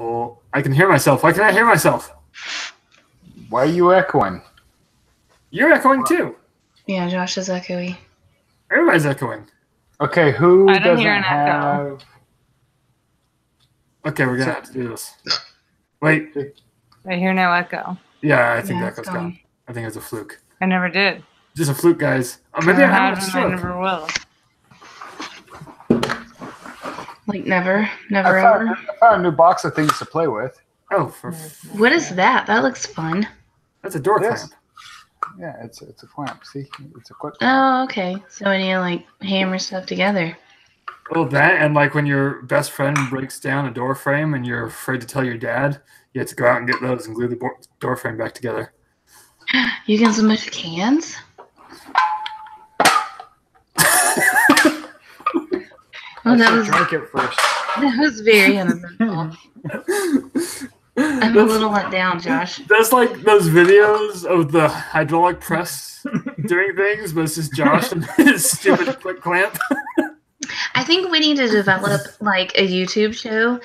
Oh, I can hear myself. Why can't I hear myself? Why are you echoing? You're echoing too. Yeah, Josh is echoey. Everybody's echoing. Okay, who I don't doesn't hear an have... echo. Okay, we're gonna have to do this. Wait. I hear no echo. Yeah, I think Yeah, that it's goes gone. gone. I think it's a fluke. I never did. Just a fluke, guys. Oh, maybe I Never have a had and I stroke. never will. Like never I ever. found a new box of things to play with. Oh, What is that? That looks fun. that's a door This. clamp. Yeah, it's a clamp. See, it's a quick. Oh, okay. So when you like hammer stuff together. Well, that and like when your best friend breaks down a door frame and you're afraid to tell your dad, you have to go out and get those and glue the door frame back together. You can smush cans? Oh, that was Drink it first. very uneventful. I'm a little let down, Josh. That's like those videos of the hydraulic press doing things, but it's just Josh and his stupid quick clamp. I think we need to develop like a YouTube show,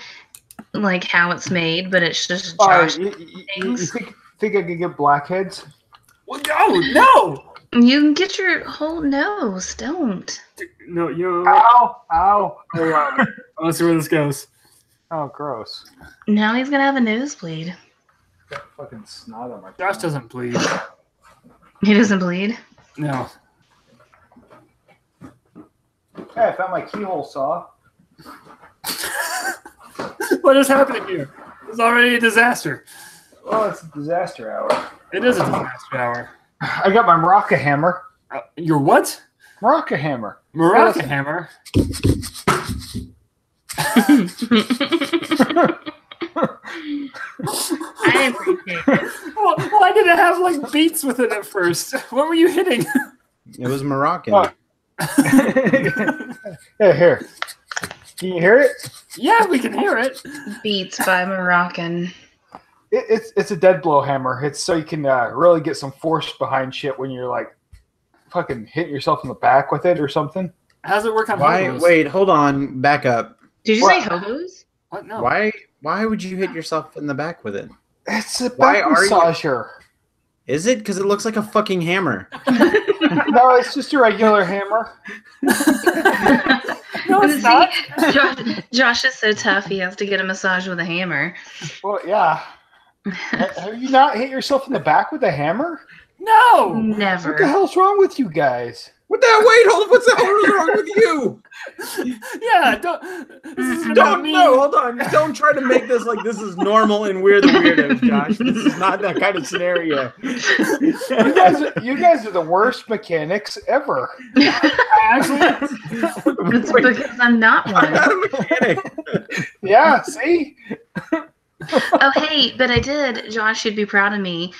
like how it's made, but it's just Josh. You things. think I could get blackheads? Well, no! You can get your whole nose. Don't. No, you. Ow! Ow! I want to see where this goes. Oh, gross. Now he's gonna have a nosebleed. Got fucking snot on my Josh tongue. doesn't bleed. He doesn't bleed. No. Hey, I found my keyhole saw. What is happening here? It's already a disaster. Oh, it's a disaster hour. It is a disaster hour. I got my Maraca hammer. Your what? Maraca hammer. Maraca hammer. I appreciate it. Well, why did it have like beats with it at first? What were you hitting? It was Moroccan. Oh. Hey, here. Can you hear it? Yeah, we can hear it. Beats by Moroccan. It's a dead blow hammer. It's so you can really get some force behind shit when you're like fucking hitting yourself in the back with it or something. How does it work on Why? hobos? Wait, hold on. Back up. Did you What? say hobos? What? No. Why would you hit yourself in the back with it? It's a Why back are you- massager. Is it? Because it looks like a fucking hammer. No, it's just a regular hammer. No, it's not. Josh is so tough he has to get a massage with a hammer. Well, yeah. Have you not hit yourself in the back with a hammer? No. What the Never. hell's wrong with you guys? What the hell? Wait, hold on. What the hell is wrong with you? Yeah. Don't. This isn't about Don't me. no, hold on. Don't try to make this like this is normal and we're the weirdos, Josh. This is not that kind of scenario. You guys are the worst mechanics ever. Actually, It's because I'm not I'm one. not a mechanic. Yeah, see? Oh, hey, but I did. Josh should be proud of me.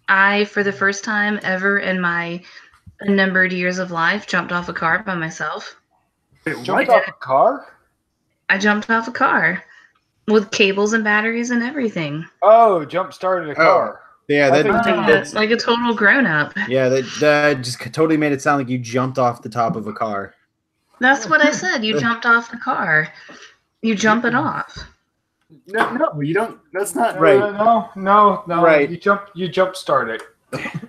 I, for the first time ever in my numbered years of life, jumped off a car by myself. wait, Jumped what? off a car? I jumped off a car with cables and batteries and everything. Oh, jump started a car. Yeah, I that, think- that's Like a total grown up. yeah, that just totally made it sound like you jumped off the top of a car. That's what I said. You jumped off the car. You jump it off. No, you don't. That's not Right. No. Right. You jump started.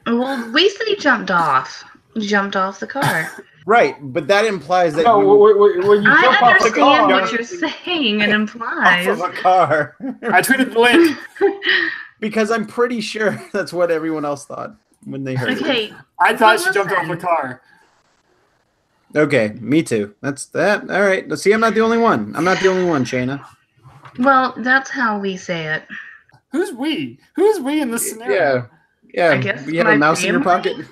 Well, we said you jumped off. You jumped off the car. Right, but that implies that No, you when you jump I off the understand car. what you're saying. It off implies. of a car. I tweeted the link. Because I'm pretty sure that's what everyone else thought when they heard Okay, I thought she Well, jumped off listen. a car. it. Okay, me too. That's that. All right. Let's see. I'm not the only one. I'm not the only one, Shayna. well, that's how we say it. Who's we? Who's we in this scenario? Yeah. I guess You have a my mouse in your family? pocket.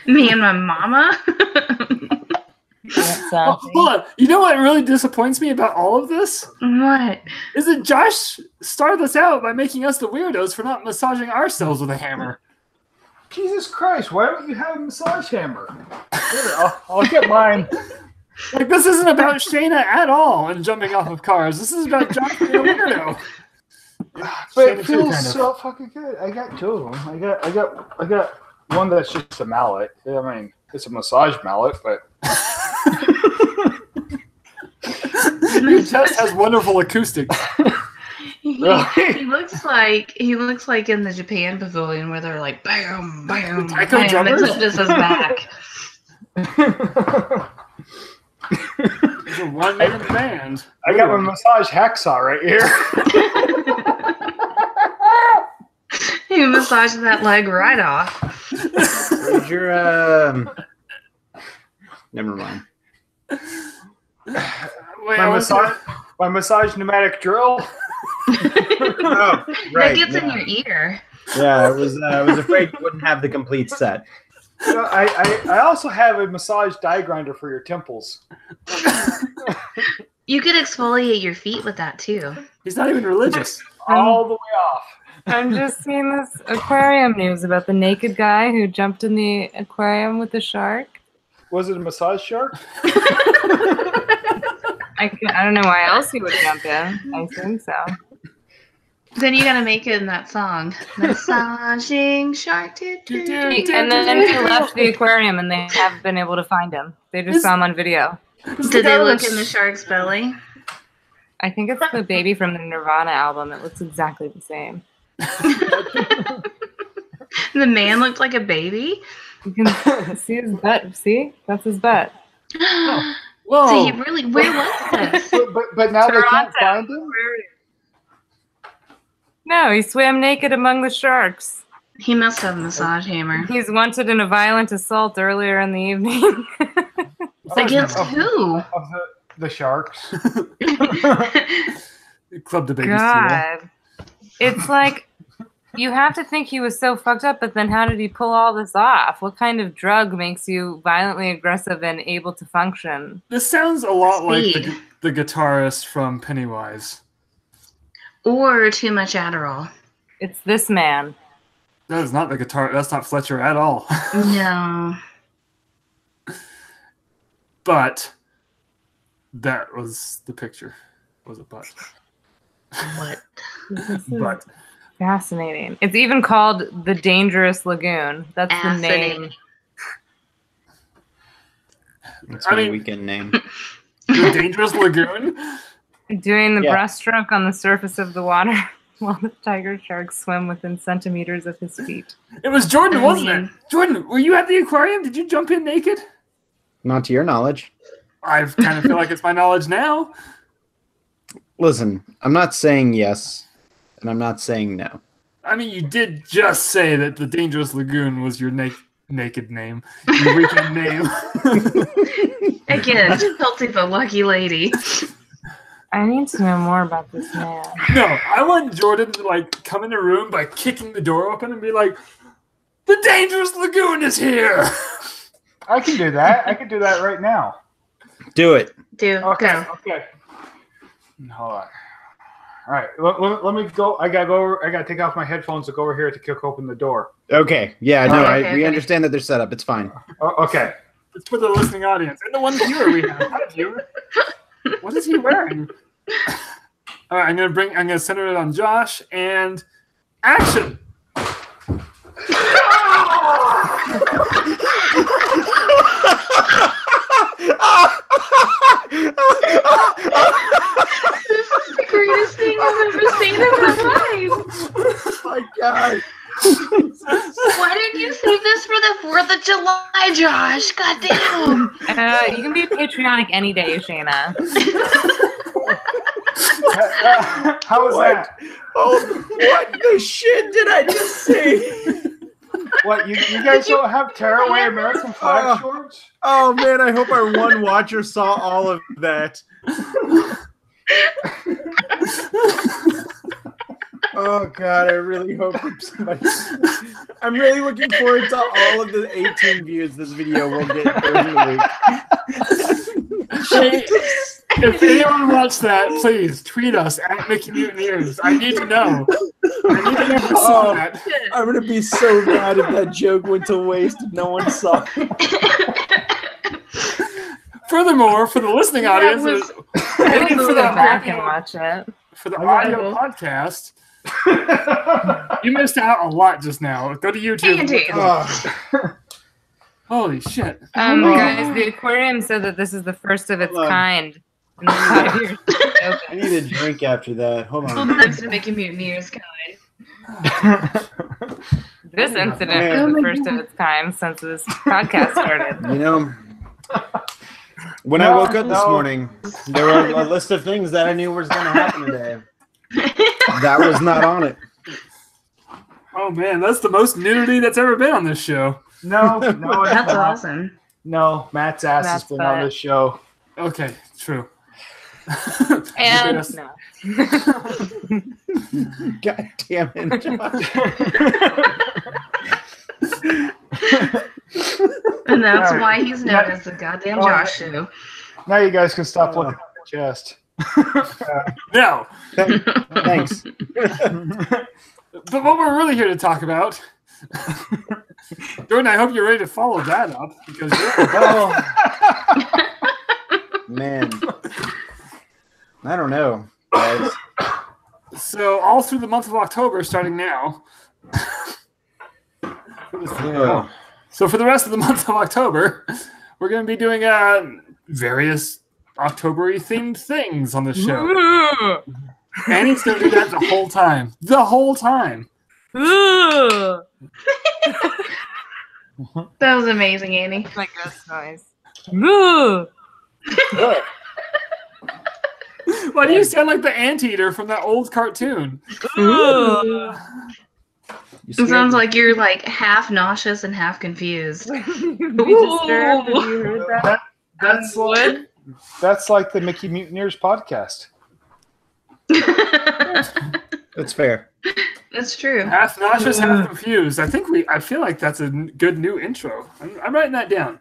Me and my mama. Oh, hold on. You know what really disappoints me about all of this? What? Is that Josh started this out by making us the weirdos for not massaging ourselves with a hammer. Jesus Christ, why don't you have a massage hammer? Here, I'll get mine. Like, this isn't about Shayna at all and jumping off of cars. This is about Josh being a weirdo. But Shayna it too, feels kind of. so fucking good. I got two of them. I got one that's just a mallet. I mean, it's a massage mallet, but Your chest has wonderful acoustics. He looks like in the Japan pavilion where they're like bam, bam, Taiko bam, drummers? except this is back. It's a one-man band. I got my massage hacksaw right here. He massaged that leg right off. Where's your Never mind. Wait, My massage pneumatic drill. Oh, right. That gets in yeah. your ear. Yeah, I was afraid you wouldn't have the complete set. I also have a massage dye grinder for your temples. You could exfoliate your feet with that too. He's not even religious. All the way off. I'm just seeing this aquarium news about the naked guy who jumped in the aquarium with the shark. Was it a massage shark? I don't know why else he would jump in. I assume so. Then you gotta make it in that song. Massaging shark. And then he left the aquarium and they haven't been able to find him. They just saw him on video. Did they look in the shark's belly? I think it's the baby from the Nirvana album. It looks exactly the same. The man looked like a baby. You can see his butt. See? That's his butt. Whoa. So he really, where was this? But now they can't Toronto. find him? No, he swam naked among the sharks. He must have a massage hammer. He's wanted in a violent assault earlier in the evening. Against who? Of the sharks. Club the baby God. It's like, you have to think he was so fucked up, but then how did he pull all this off? What kind of drug makes you violently aggressive and able to function? This sounds a lot Speed. like the guitarist from Pennywise. Or too much Adderall. It's this man. That is not the guitar. That's not Fletcher at all. No. But that was the picture. Was a butt. What? This is But fascinating. It's even called the Dangerous Lagoon. That's the name. That's I my mean- weekend name. the Dangerous Lagoon. Doing the Yeah. breaststroke on the surface of the water while the tiger sharks swim within centimeters of his feet. It was Jordan, I wasn't mean- it? Jordan, were you at the aquarium? Did you jump in naked? Not to your knowledge. I kind of feel like it's my knowledge now. Listen, I'm not saying yes, and I'm not saying no. I mean, you did just say that the Dangerous Lagoon was your naked name. Your weekend name. Again, Chelsea the lucky lady. I need to know more about this man. No, I want Jordan to like come in the room by kicking the door open and be like, "The Dangerous Lagoon is here." I can do that. I can do that right now. Do it. Do Okay. go. Okay. Hold on. All right. Let me go. I gotta go over. I gotta take off my headphones to go over here to kick open the door. Okay. Yeah, no, Okay, we okay. understand that they're set up. It's fine. Okay. It's for the listening audience and the one viewer we have. Hi, viewer. What is he wearing? All right, I'm gonna center it on Josh and action. This is the greatest thing I've ever seen in my life. Oh my God. Why didn't you save this for the 4th of July, Josh? God damn. You can be patriotic any day, Shayna. How was What? that? Oh, what the shit did I just say? What you guys don't have tearaway American flag Oh. shorts? Oh man, I hope our one watcher saw all of that. Oh God, I really hope somebody. I'm really looking forward to all of the 18 views this video will get during the week. Hey, if anyone watched that, please tweet us at Mickey Mutineers. I need to know. I need to know who saw that. I'm gonna be so mad if that joke went to waste and no one saw it. Furthermore, for the listening audience, I and will for go the back and audio, watch it. for the audio podcast, you missed out a lot just now. Go to YouTube. And look it up. Oh. Holy shit! Guys, the aquarium said that this is the first of its Hold on. kind. In the 5 years. I need a drink after that. Hold Well, on. next to making Mutineers guide. This incident man. is the first of its kind since this podcast started. You know, when I woke up this morning, there were a list of things that I knew was going to happen today. That was not on it. Oh man, that's the most nudity that's ever been on this show. No, That's it's not. awesome. No, Matt's ass has Matt's been on butt. this show. Okay, true. And Yes. no. God damn it, Josh. And that's Alright. why he's known as the goddamn Josh Show. Now you guys can stop looking at my chest. No, Thanks. but what we're really here to talk about, Jordan, I hope you're ready to follow that up because Oh, man. I don't know, guys. so all through the month of October, starting now. Ugh. So for the rest of the month of October, we're going to be doing various October-y themed things on the show. Annie's going to do that the whole time. The whole time. Ooh. That was amazing, Annie. My ghost noise. Ooh. Why do you sound like the anteater from that old cartoon? Ooh. You It sounds like you're like half nauseous and half confused. Be disturbed if you heard that. That's like, that's like the Mickey Mutineers podcast. That's fair. That's true. Half nauseous, half confused. I feel like that's a good new intro. I'm writing that down.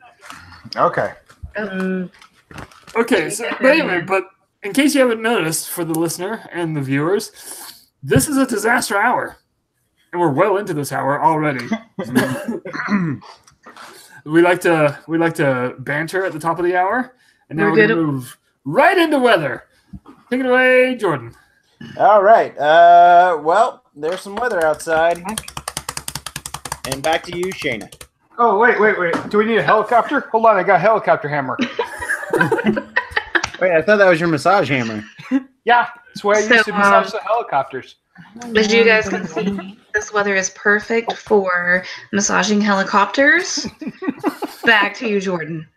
Okay. Okay, so but anyway, but in case you haven't noticed, for the listener and the viewers, this is a disaster hour, and we're well into this hour already. we like to banter at the top of the hour, and now we're gonna move right into weather. Take it away, Jordan. All right. Well, there's some weather outside. And back to you, Shayna. Oh, wait. Do we need a helicopter? Hold on, I got a helicopter hammer. Wait, I thought that was your massage hammer. Yeah, that's why I used to So, massage the helicopters. As you guys can see, this weather is perfect for massaging helicopters. Back to you, Jordan.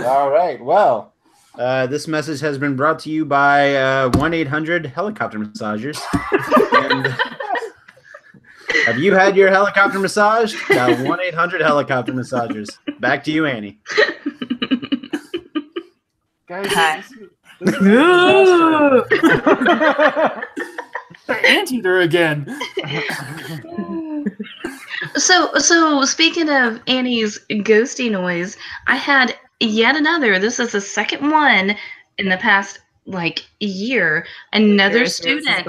All right. Well, this message has been brought to you by 1-800 helicopter massagers. And have you had your helicopter massaged? 1-800 helicopter massagers. Back to you, Annie. Guys, Hi. this is a The anteater again. So speaking of Annie's ghosty noise, I had yet another. This is the second one in the past year. Another student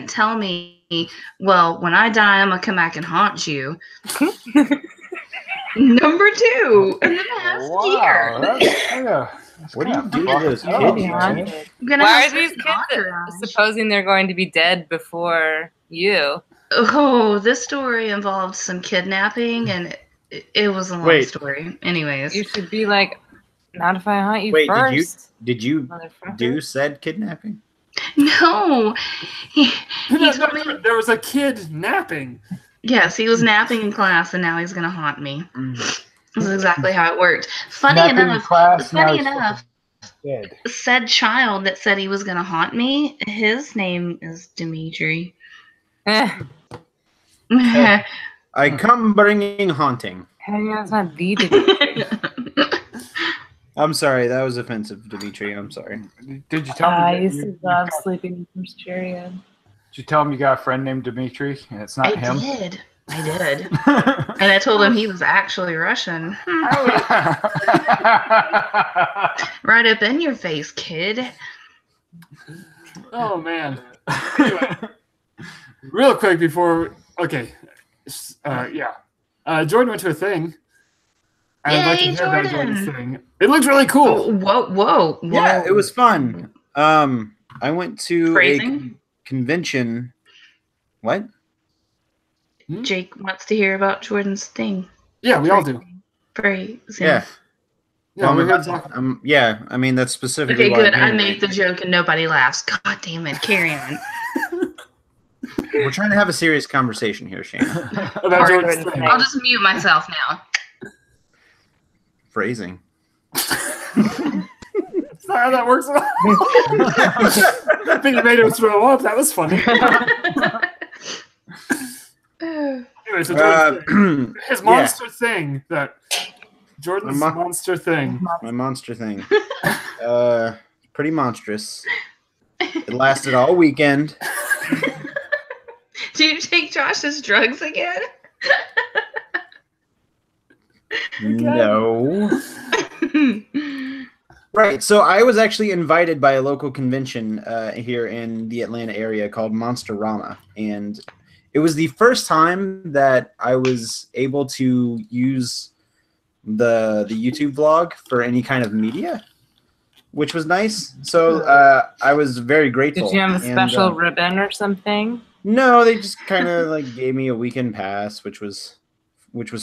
tell me, well, when I die, I'm gonna come back and haunt you. Number 2 in the past year. What do you do to those kids? Oh, man? I'm gonna Why have are these certain kids entourage. supposing they're going to be dead before you? Oh, this story involved some kidnapping, and it was a long Wait. story. Anyways, You should be like, not if I haunt you Wait, first. did you Motherfucker. do said kidnapping? no. He told me, There was a kid napping. yes, he was napping in class, and now he's gonna haunt me. This is exactly how it worked. Napping in class, now Funny he's enough, dead. said child that said he was gonna haunt me, his name is Dimitri. Eh, I come bringing haunting. how do you know it's not the Dimitri? I'm sorry, that was offensive, Dimitri. I'm sorry. Did you tell I him? used to love sleeping in first chariot. Did you tell him you got a friend named Dimitri and it's not I him? did. And I told him he was actually Russian. Right up in your face, kid. Oh man. Anyway, real quick before, okay, Jordan went to a thing. And I'd like to Yay, hear about Jordan. Jordan's thing. It looked really cool. Whoa. Yeah, it was fun. I went to Phrasing? a convention. What? Jake wants to hear about Jordan's thing. Yeah, we all do. Phrasing. Yeah. Yeah, Well, we're here I'm to about talk. to- yeah, I mean that's specifically Okay, why good. I'm I here make the tonight. joke and nobody laughs. God damn it. Carry on. We're trying to have a serious conversation here, Shana. About Sorry, Jordan's Jordan, thing. I'll just mute myself now. Phrasing. That's not how that works at all. I think you made him throw up. That was funny. Anyway, so Jordan's thing. His monster thing that Jordan's monster thing. My monster thing. Pretty monstrous. It lasted all weekend. Do you take Josh's drugs again? No. Right. So I was actually invited by a local convention here in the Atlanta area called Monsterama, and it was the first time that I was able to use the YouTube vlog for any kind of media, which was nice. So I was very grateful. Did you have a And, special ribbon or something? No, they just kind of like gave me a weekend pass, which was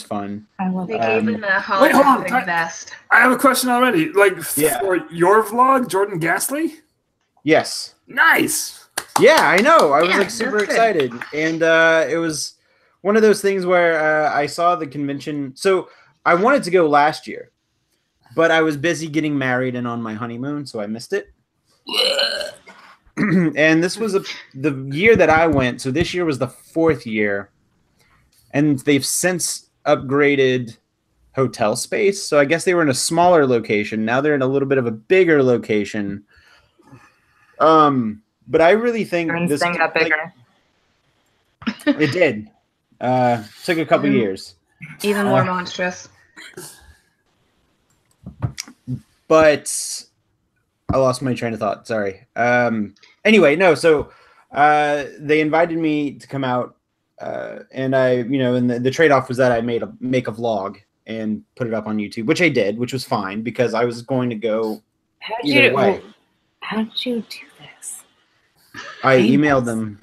fun. I love They that. gave him a Wait, hold on. holographic vest. I have a question already. Like Yeah. for your vlog, Jordan Gasly? Yes. Nice. Yeah, I know. I was Yeah, like super that's good. excited, and it was one of those things where I saw the convention. So I wanted to go last year, but I was busy getting married and on my honeymoon, so I missed it. And this was the year that I went. So this year was the 4th year, and they've since upgraded hotel space. So I guess they were in a smaller location. Now they're in a little bit of a bigger location. But I really think Jordan's this thing got bigger. it did. Took a couple years, Even more monstrous. but I lost my train of thought. Sorry. Anyway, no. So they invited me to come out, and and the trade-off was that I make a vlog and put it up on YouTube, which I did, which was fine because I was going to go either way. How did you do this? I emailed them.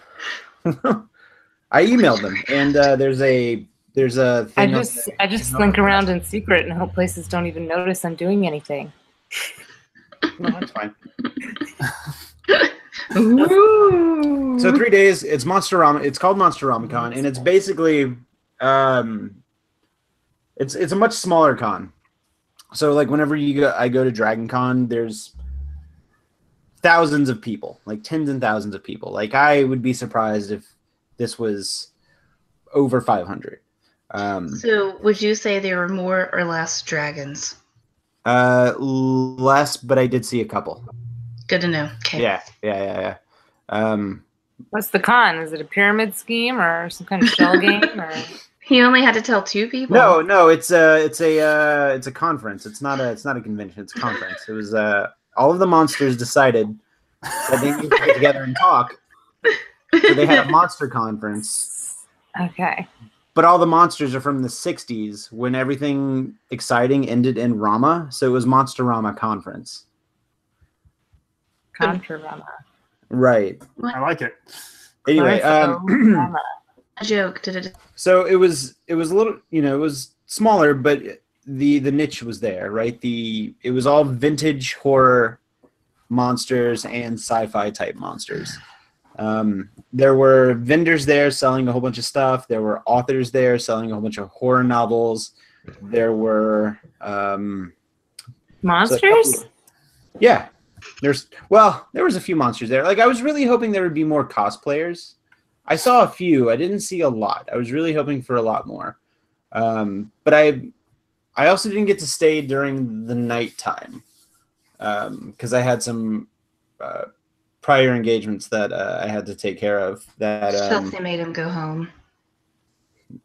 I emailed them, and there's a thing. I just slink around in secret and hope places don't even notice I'm doing anything. No, that's fine. Ooh. So 3 days. It's Monsterama. It's called Monsteramacon, and it's basically it's a much smaller con. So like whenever I go to Dragon Con, there's thousands of people, like tens and thousands of people. Like I would be surprised if this was over 500. So would you say there were more or less dragons? Less, but I did see a couple. Good to know. Okay. Yeah. What's the con? Is it a pyramid scheme or some kind of shell game? Or He only had to tell 2 people. No, it's a conference. It's not a convention. It's a conference. It was all of the monsters decided that they need to get together and talk. So they had a monster conference. okay, But all the monsters are from the 60s when everything exciting ended in Rama. So it was Monsterama Conference. Contra-Rama. Right. I like it. Anyway, Rama. A joke. Did it? so it was a little, it was smaller, but the niche was there, right? It was all vintage horror monsters and sci-fi type monsters. There were vendors there selling a whole bunch of stuff. There were authors there selling a whole bunch of horror novels. There were Monsters? yeah. There was a few monsters there. Like I was really hoping there would be more cosplayers. I saw a few. I didn't see a lot. I was really hoping for a lot more. But I also didn't get to stay during the nighttime because I had some prior engagements that I had to take care of. That Chelsea made him go home.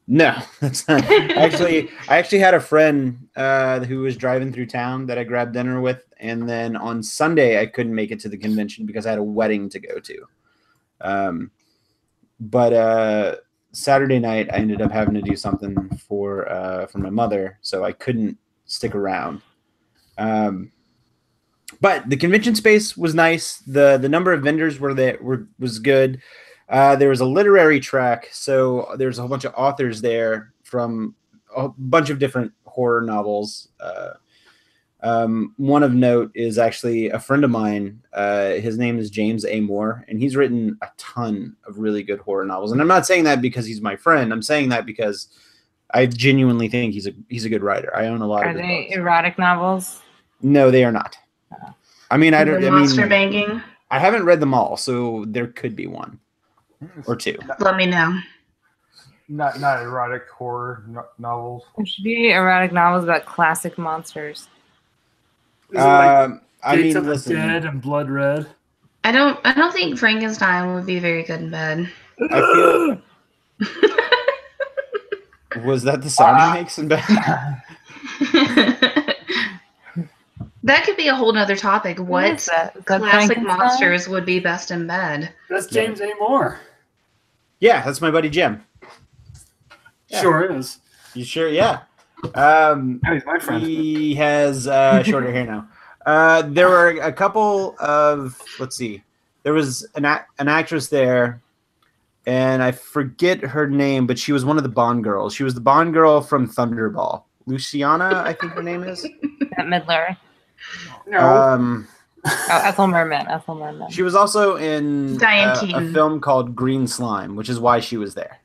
no, that's not. I actually had a friend who was driving through town that I grabbed dinner with, and then on Sunday I couldn't make it to the convention because I had a wedding to go to. But Saturday night I ended up having to do something for my mother, so I couldn't stick around. But the convention space was nice. The number of vendors was good. There was a literary track, so there's a whole bunch of authors there from a bunch of different horror novels. One of note is actually a friend of mine. His name is James A. Moore, and he's written a ton of really good horror novels. And I'm not saying that because he's my friend. I'm saying that because I genuinely think he's a good writer. I own a lot Are of his they books. erotic novels? No, they are not. I mean, Monster banging. I haven't read them all, so there could be one or two. Let me know. Not erotic horror novels. There should be erotic novels about classic monsters. Is it like I Gates mean, of the listen. Dead and Blood Red? I don't think Frankenstein would be very good in bed. I feel. Was that the sound he makes in bed? That could be a whole nother topic. What is that? Is that classic Frankenstein? monsters would be best in bed? That's James A. Moore. Yeah, that's my buddy Jim. Yeah. Sure is. You sure? Yeah. He's my friend. He has shorter hair now. There were a couple of, let's see, there was an actress there, and I forget her name, but she was one of the Bond girls. She was the Bond girl from Thunderball. Luciana, I think her name is. At Midler. No. Ethel Merman. She was also in Diane a Keaton. film called Green Slime, which is why she was there.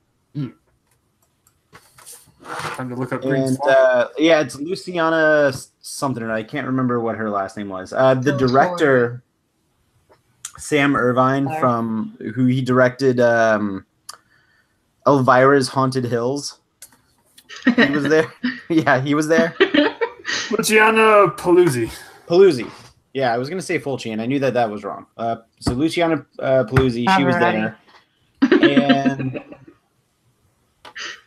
Time to look up Green And Slime. yeah, it's Luciana something, or I can't remember what her last name was. The director, Sam Irvine, from who he directed Elvira's Haunted Hills. He was there. Yeah, he was there. Luciana Paluzzi. Paluzzi. Yeah, I was gonna say Fulci, and I knew that was wrong. So Luciana Paluzzi, she was there, and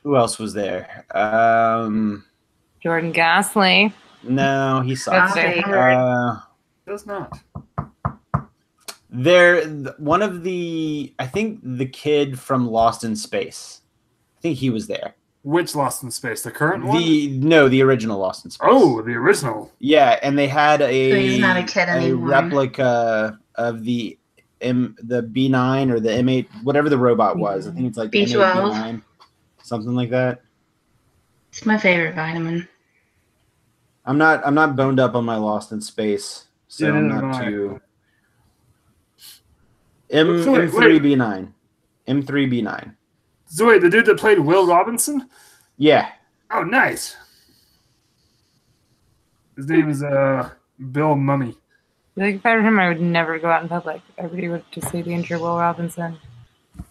who else was there? Jordan Ghastly. No, he sucks. Does not. One of the, I think the kid from Lost in Space. I think he was there. Which Lost in Space? The current one? The original Lost in Space. Oh, the original. Yeah, and they had So he's not a kid anymore. replica of the B9 or the M8, whatever the robot was. I think it's like B12. M8, B9, something like that. It's my favorite vitamin. I'm not boned up on my Lost in Space, so Yeah, I'm neither not am I. too. So wait, M3B9. M3B9. So wait, the dude that played Will Robinson? Yeah. Oh, nice. His name is Bill Mummy. Like if I were him, I would never go out in public. Everybody would just say the intro Will Robinson.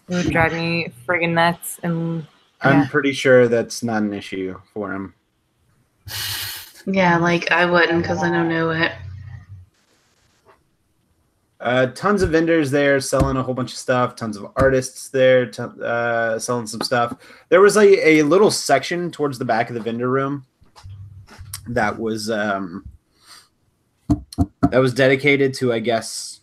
It would drive me friggin' nuts. And I'm pretty sure that's not an issue for him. Yeah, like I wouldn't because I don't know it. Tons of vendors there selling a whole bunch of stuff. Tons of artists there selling some stuff. There was a little section towards the back of the vendor room that was dedicated to, I guess,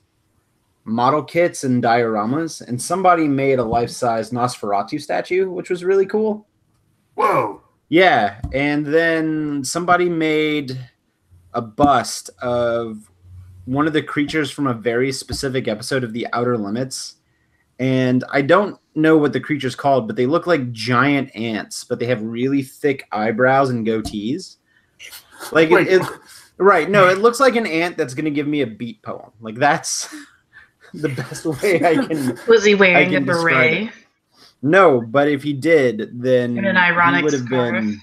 model kits and dioramas. And somebody made a life-size Nosferatu statue, which was really cool. Whoa. Yeah, and then somebody made a bust of one of the creatures from a very specific episode of The Outer Limits. And I don't know what the creature's called, but they look like giant ants, but they have really thick eyebrows and goatees. Like right, no, it looks like an ant that's going to give me a beat poem. Like that's the best way I can. Was he wearing I a can describe beret? it. No, but if he did, then And an ironic he would have scarf. been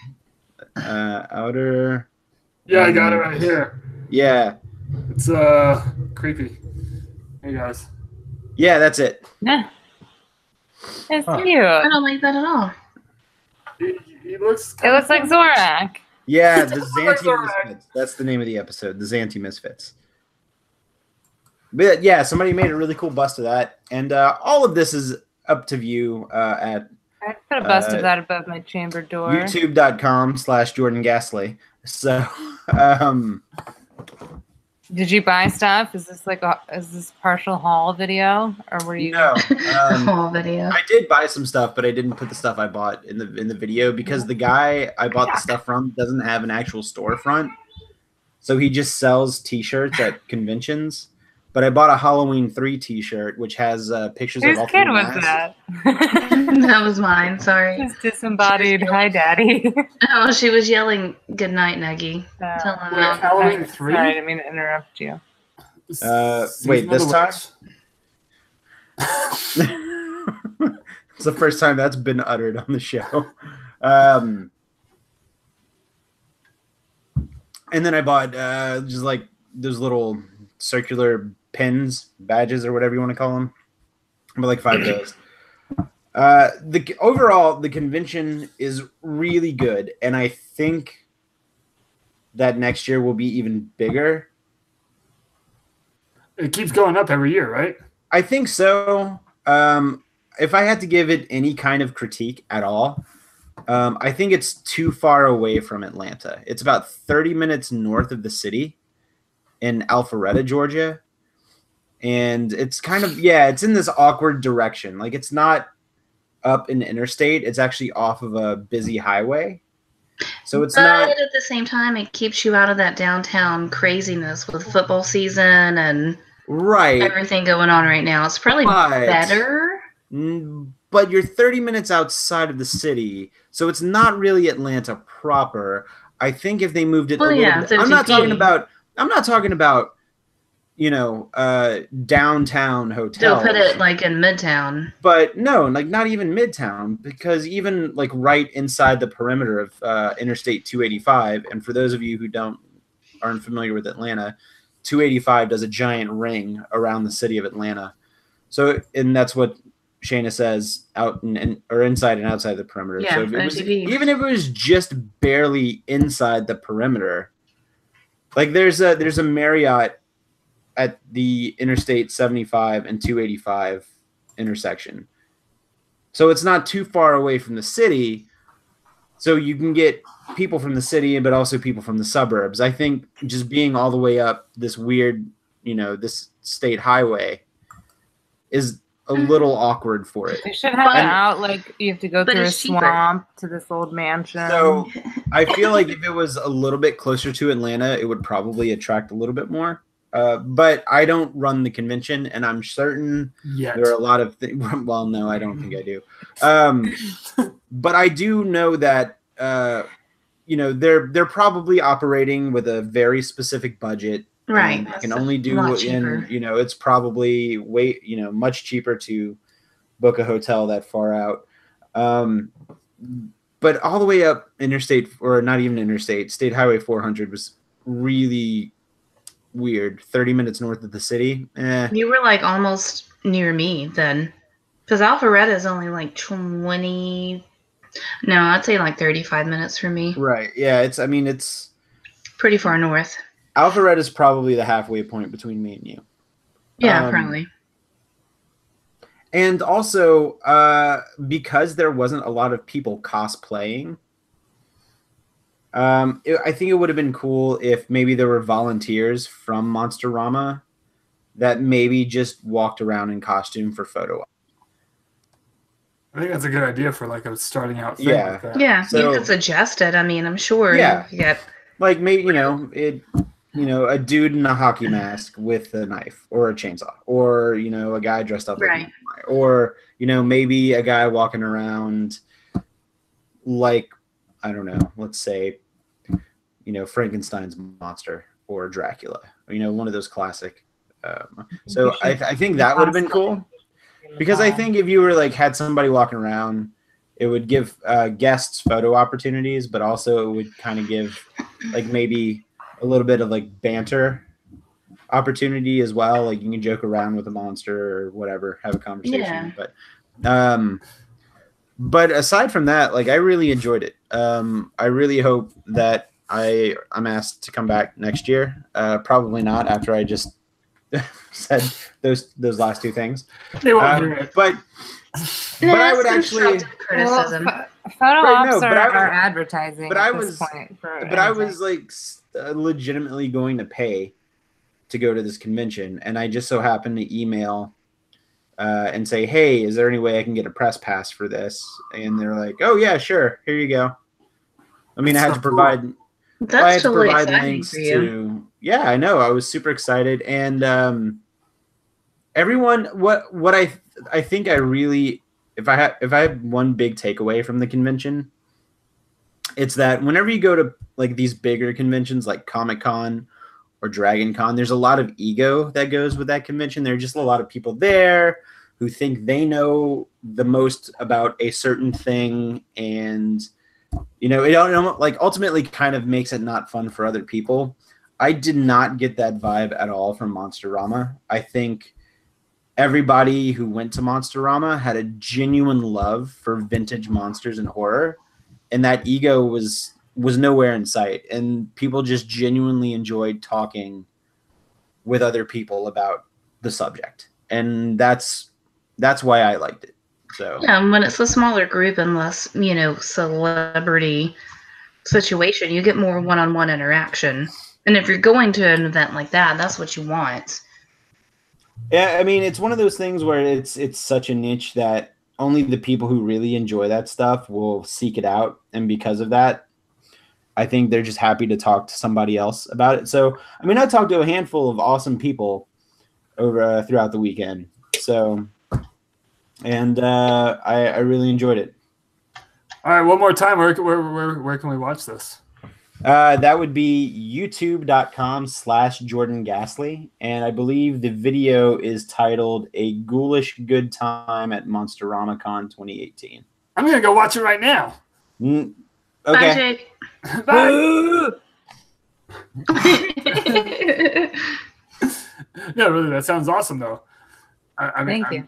outer. Yeah, I got it right here. Yeah, It's creepy. Hey guys. yeah, that's it. yeah. It's Huh. cute. I don't like that at all. He looks. It looks like Zorak. Yeah, the Like Xanti Zorak. Misfits. That's the name of the episode, the Xanti Misfits. But yeah, somebody made a really cool bust of that, and all of this is up to view at I put a bust of that above my chamber door. youtube.com/Jordan Gasly. So, Did you buy stuff? Is this partial haul video, or were you? no, Whole video. I did buy some stuff, but I didn't put the stuff I bought in the video because the guy I bought the stuff from doesn't have an actual storefront, so he just sells T-shirts at conventions. but I bought a Halloween 3 T-shirt, which has pictures of Whose all kid three was masks. that? That was mine. Sorry. Just disembodied. Hi, Daddy. Oh, she was yelling "Good night, Nuggy." Tell him Wait, that. Halloween 3? Sorry, I didn't mean to interrupt you. Wait, this time? Witch? It's the first time that's been uttered on the show. And then I bought just like those little circular pins, badges, or whatever you want to call them. I bought like 5 of those. Overall, the convention is really good, and I think that next year will be even bigger. It keeps going up every year, right? I think so. If I had to give it any kind of critique at all, I think it's too far away from Atlanta. It's about 30 minutes north of the city in Alpharetta, Georgia. And it's kind of, it's in this awkward direction. Like, it's not up an interstate. It's actually off of a busy highway. So it's not. But at the same time, it keeps you out of that downtown craziness with football season and everything going on right now. It's probably better. But you're 30 minutes outside of the city, so it's not really Atlanta proper. I think if they moved it a little bit, I'm not talking about downtown hotels. They'll put it like in Midtown. But no, like not even Midtown, because even like right inside the perimeter of Interstate 285, and for those of you who aren't familiar with Atlanta, 285 does a giant ring around the city of Atlanta. So, and that's what Shayna says, out or inside and outside the perimeter. Yeah, so even if it was just barely inside the perimeter, like there's a Marriott at the Interstate 75 and 285 intersection. So it's not too far away from the city. So you can get people from the city, but also people from the suburbs. I think just being all the way up this weird, this state highway is a little awkward for it. They should have it out like you have to go through a swamp to this old mansion. So I feel like if it was a little bit closer to Atlanta, it would probably attract a little bit more. But I don't run the convention, and I'm certain there are a lot of things. Well, no, I don't think I do. But I do know that they're probably operating with a very specific budget. Right. You can only do it's probably much cheaper to book a hotel that far out. But all the way up interstate, or not even interstate, State Highway 400 was really weird. 30 minutes north of the city. You were like almost near me then. Because Alpharetta is only like 20. No, I'd say like 35 minutes from me. Right. Yeah. It's pretty far north. Alpharetta is probably the halfway point between me and you. Yeah, probably. And also, because there wasn't a lot of people cosplaying, I think it would have been cool if maybe there were volunteers from Monsterama that maybe just walked around in costume for photo. I think that's a good idea for like a starting out thing like that. Yeah, so, you could suggest it. I mean, I'm sure. Yeah. Like maybe, a dude in a hockey mask with a knife or a chainsaw, or a guy dressed up like or maybe a guy walking around like, I don't know, let's say Frankenstein's monster or Dracula, one of those classic. So I think that would have been cool, because I think if you were like had somebody walking around, it would give guests photo opportunities, but also it would kind of give like maybe a little bit of like banter opportunity as well. Like you can joke around with a monster or whatever, have a conversation. Yeah. But aside from that, like I really enjoyed it. I really hope that I'm asked to come back next year. Probably not after I just said those last two things. They won't hear it. But I would actually criticism. Photo ops are advertising. But I was like legitimately going to pay to go to this convention, and I just so happened to email and say, hey, is there any way I can get a press pass for this? And they're like, oh yeah, sure, here you go. I mean, I had to provide links to, yeah, I know, I was super excited. And everyone, what I think I really, if I have one big takeaway from the convention, it's that whenever you go to like these bigger conventions like Comic-Con or Dragon Con, there's a lot of ego that goes with that convention. There are just a lot of people there who think they know the most about a certain thing, and it like ultimately kind of makes it not fun for other people. I did not get that vibe at all from Monsterama. I think everybody who went to Monsterama had a genuine love for vintage monsters and horror, and that ego was nowhere in sight. And people just genuinely enjoyed talking with other people about the subject, and that's why I liked it. So yeah, and when it's a smaller group and less, celebrity situation, you get more one-on-one interaction. And if you're going to an event like that, that's what you want. Yeah, I mean, it's one of those things where it's such a niche that only the people who really enjoy that stuff will seek it out, and because of that, I think they're just happy to talk to somebody else about it. So, I mean, I talked to a handful of awesome people over throughout the weekend. So, and I really enjoyed it. All right, one more time. Where can we watch this? That would be youtube.com/Jordan Gasly. And I believe the video is titled A Ghoulish Good Time at Monsterama Con 2018. I'm going to go watch it right now. Okay. Bye, Jake. Bye. No, really, that sounds awesome, though. Thank you.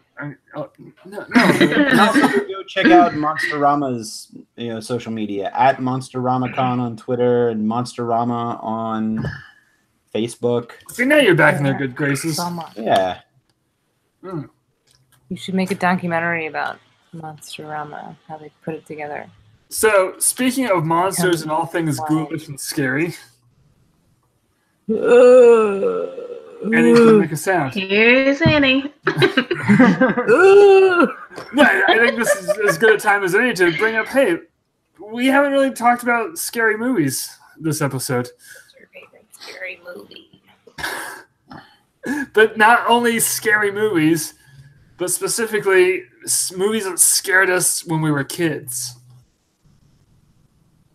No. And also go check out Monsterama's social media at MonsteramaCon on Twitter and Monsterama on Facebook. See, now you're back in their good graces. So much. Yeah. Mm. You should make a documentary about Monsterama, how they put it together. So, speaking of monsters and all things ghoulish and scary, Annie's gonna make a sound. Here's Annie. Yeah, I think this is as good a time as any to bring up, hey, we haven't really talked about scary movies this episode. What's your favorite scary movie? But not only scary movies, but specifically movies that scared us when we were kids.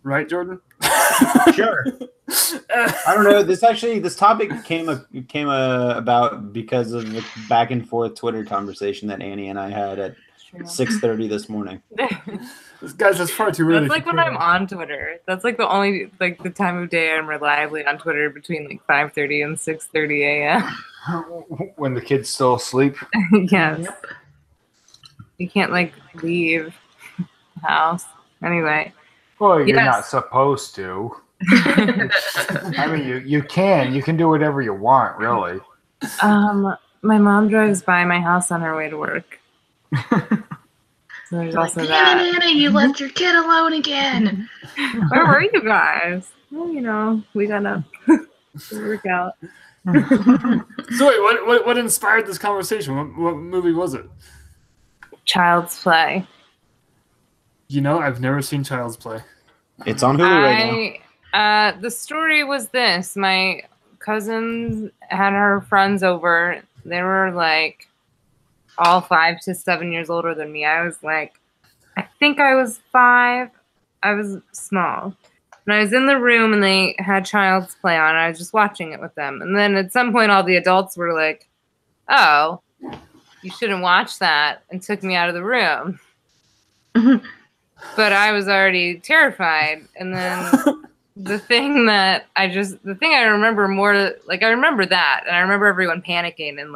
Right, Jordan? Sure. I don't know. This topic came about because of the back and forth Twitter conversation that Annie and I had at 6:30 this morning. Guys, that's far too early. That's like when I'm on Twitter. That's like the only the time of day I'm reliably on Twitter between like 5:30 and 6:30 a.m. When the kids still asleep. Yes. Yep. You can't leave the house. Anyway. Well, you're Yes. not supposed to. I mean, you can do whatever you want, really. My mom drives by my house on her way to work. So there's also that. Annie, you left your kid alone again. Where were you guys? Well, we got to work out. So wait, what inspired this conversation? What movie was it? Child's Play. I've never seen Child's Play. It's on Hulu right now. The story was this. My cousins had her friends over. They were all 5 to 7 years older than me. I was I think I was 5. I was small. And I was in the room and they had Child's Play on. I was just watching it with them. And then at some point all the adults were like, oh, you shouldn't watch that, and took me out of the room. But I was already terrified. And then the thing I remember more, I remember that. And I remember everyone panicking and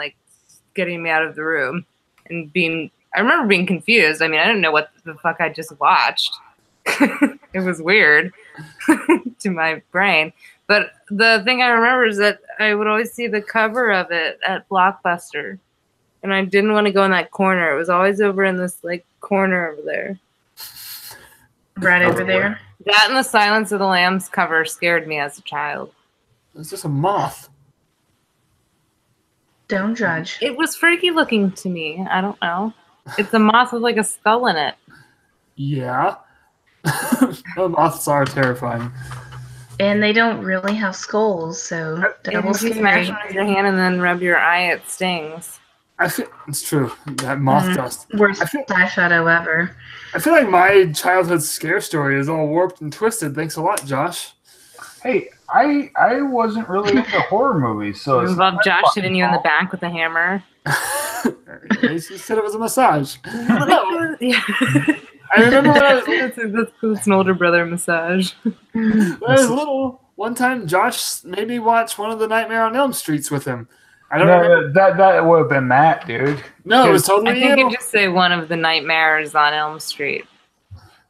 getting me out of the room and I remember being confused. I mean, I didn't know what the fuck I just watched. It was weird to my brain. But the thing I remember is that I would always see the cover of it at Blockbuster. And I didn't want to go in that corner. It was always over in this corner over there. Right over there. That and the Silence of the Lambs cover scared me as a child. It's just a moth. Don't judge. It was freaky looking to me. I don't know. It's a moth with a skull in it. Yeah. Moths are terrifying. And they don't really have skulls, so double If you scary. smash it with your hand and then rub your eye, it stings. I feel it's true. That moth dust. Worst I feel- eyeshadow ever. I feel like my childhood scare story is all warped and twisted. Thanks a lot, Josh. Hey, I wasn't really into horror movies, so it's Love not Josh fucking hitting you in the fault. back with a hammer. He said it was a massage. No, Yeah. I remember when I was That's an older brother massage. When I was little, one time Josh made me watch one of the Nightmare on Elm Streets with him. I don't remember. No, that would have been Matt, dude. No, it was I totally think you. you just say one of the nightmares on Elm Street.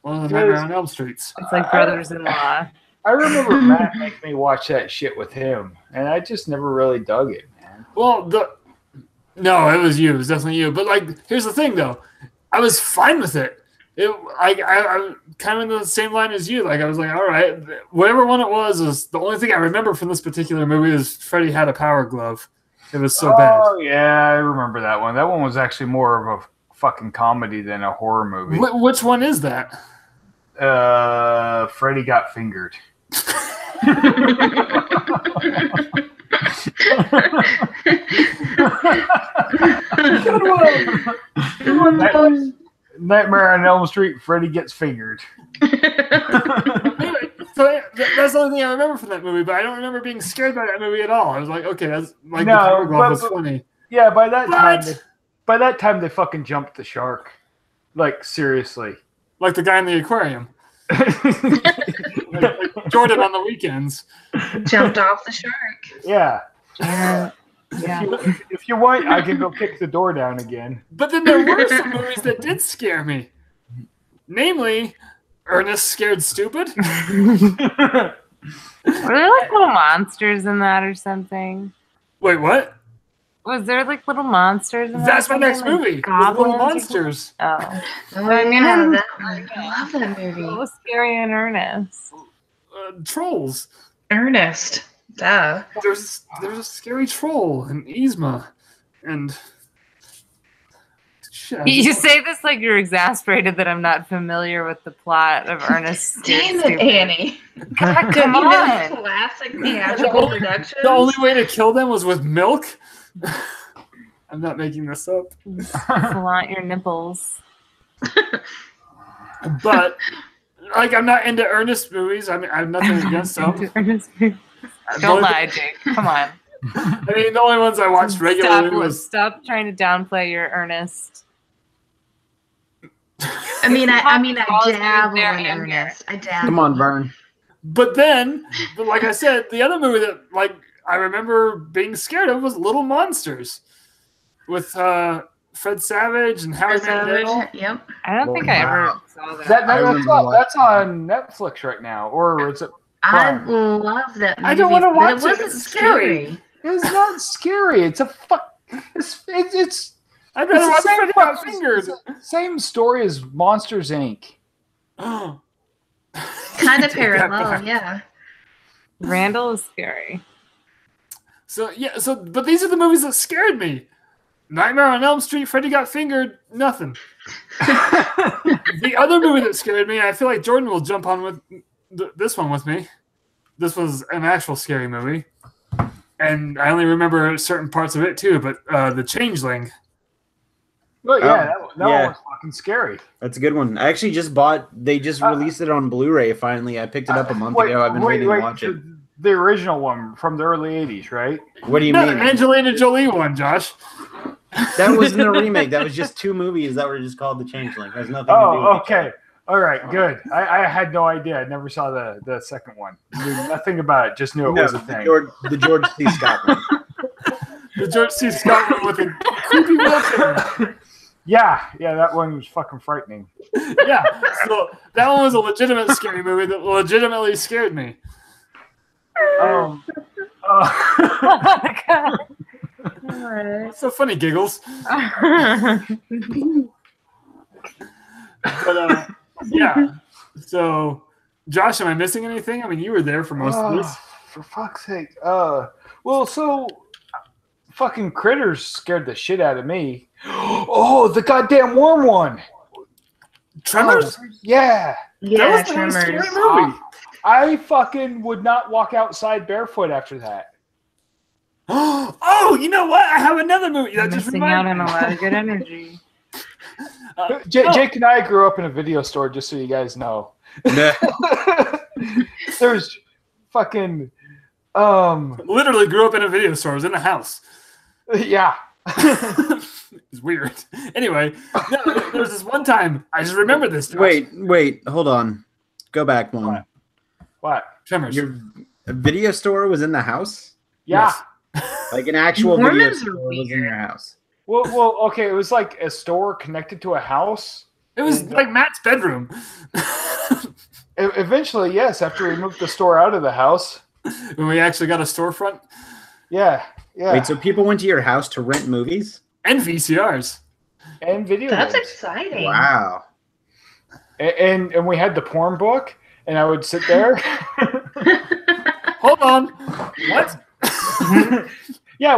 One of the Nightmare on Elm Streets. It's like brothers-in-law. I remember Matt making me watch that shit with him, and I just never really dug it, man. Well, no, it was you. It was definitely you. But like, here's the thing, though. I was fine with it. I'm kind of in the same line as you. Like, I was like, all right, whatever one it was the only thing I remember from this particular movie is Freddy had a power glove. It was so bad. Oh, yeah, I remember that one. That one was actually more of a fucking comedy than a horror movie. Which one is that? Freddy Got Fingered. Nightmare on Elm Street, Freddy Gets Fingered. Anyway, so that's the only thing I remember from that movie, but I don't remember being scared by that movie at all. I was like, okay, that's like the power glove was funny. Yeah, by that time they fucking jumped the shark. Like, seriously. Like the guy in the aquarium. like Jordan on the weekends. Jumped off the shark. Yeah. Yeah. If you want, I can go kick the door down again. But then there were some movies that did scare me. Namely, Ernest Scared Stupid. Were there like little monsters in that or something? Wait, what? Was there like little monsters in that? That's my next Like movie. goblins Little or Monsters. something? Oh. Oh, I mean, yeah, I'm- that one. I love that It movie. was scary in earnest. Trolls. Ernest. Duh. There's a scary troll in Yzma. And shit. You say this like you're exasperated that I'm not familiar with the plot of Ernest. Damn Stupid. it, Annie. God, Come come on. on. Classic theatrical productions. The only way to kill them was with milk. I'm not making this up. Flaunt your nipples. But like, I'm not into Ernest movies. I mean, I have nothing against them. Don't lie, Jake. Come on. I mean, the only ones I watched regularly was. Stop trying to downplay your Ernest. I mean, I Calls me dabble there in and here. Ernest. I dabble. Come on, Vern. But then, like I said, the other movie that like I remember being scared of was Little Monsters, with Fred Savage and Howie Mandel. Yep. I don't think I ever saw that. That's on Netflix right now, or is it? I Prime? love that movie. I don't want to but watch it. it. Wasn't It's scary. It's not scary. It's a fuck. It's I'd rather watch the same Freddy Got fucking- Fingered. same story as Monsters Inc. Oh. Kind of Take that parallel, back. yeah. Randall is scary. So but these are the movies that scared me. Nightmare on Elm Street, Freddy Got Fingered, nothing. The other movie that scared me, I feel like Jordan will jump on with this one with me. This was an actual scary movie, and I only remember certain parts of it too. But The Changeling. Well, yeah, that yeah. one was fucking scary. That's a good one. I actually just bought. They just released it on Blu-ray. Finally, I picked it up a month ago. I've been waiting to watch it. The original one from the early '80s, right? What do you No, mean? Angelina Jolie one, Josh. That wasn't a remake. That was just two movies that were just called The Changeling. There's nothing to do Oh, with each other. okay. All right, good. I had no idea. I never saw the second one. Knew nothing about it. Just knew it No, was a thing. the George C. Scott one. The George C. Scott one with a creepy wheelchair. Yeah, that one was fucking frightening. Yeah, so that one was a legitimate scary movie that legitimately scared me. Um, Oh my god. Alright. So funny, giggles. But yeah. So, Josh, am I missing anything? I mean, you were there for most of this. For fuck's sake. Well, so fucking Critters scared the shit out of me. Oh, the goddamn worm one. Tremors? Yeah. Yeah, that was the most scary Tremors. movie. I fucking would not walk outside barefoot after that. Oh, you know what? I have another movie that just Missing out reminded on me. a lot of good energy. Jake and I grew up in a video store, just so you guys know. There's fucking Literally grew up in a video store. I was in a house. yeah. It's weird. Anyway, no, there was this one time. I just remember this. Josh. Wait, hold on. Go back one. What? Tremors. Your video store was in the house? Yeah. Like an actual video Mormons are store was in your house. Well, okay. It was like a store connected to a house. It was like Matt's bedroom. Eventually, yes. After we moved the store out of the house. When we actually got a storefront. Yeah. Wait, so people went to your house to rent movies? And VCRs. And video That's games. exciting. Wow. And we had the porn book, and I would sit there. Hold on. What? Yeah,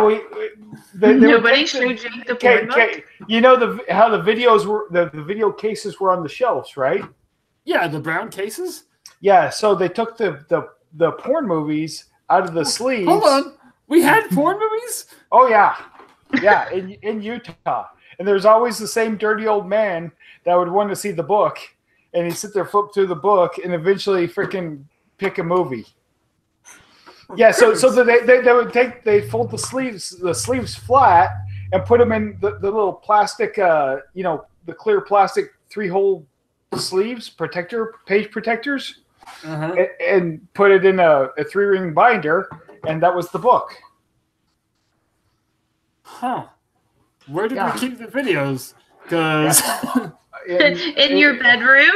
Nobody showed Jake the porn book? You know how the videos were, the video cases were on the shelves, right? Yeah, the brown cases. Yeah, so they took the porn movies out of the sleeves. Hold on. We had porn movies? Oh yeah, in Utah, and there's always the same dirty old man that would want to see the book, and he'd sit there, flip through the book, and eventually freaking pick a movie. Yeah, so they fold the sleeves flat and put them in the little plastic, the clear plastic 3-hole sleeves, page protectors, and put it in a 3-ring binder, and that was the book. Huh. Where did we keep the videos? Because in your bedroom?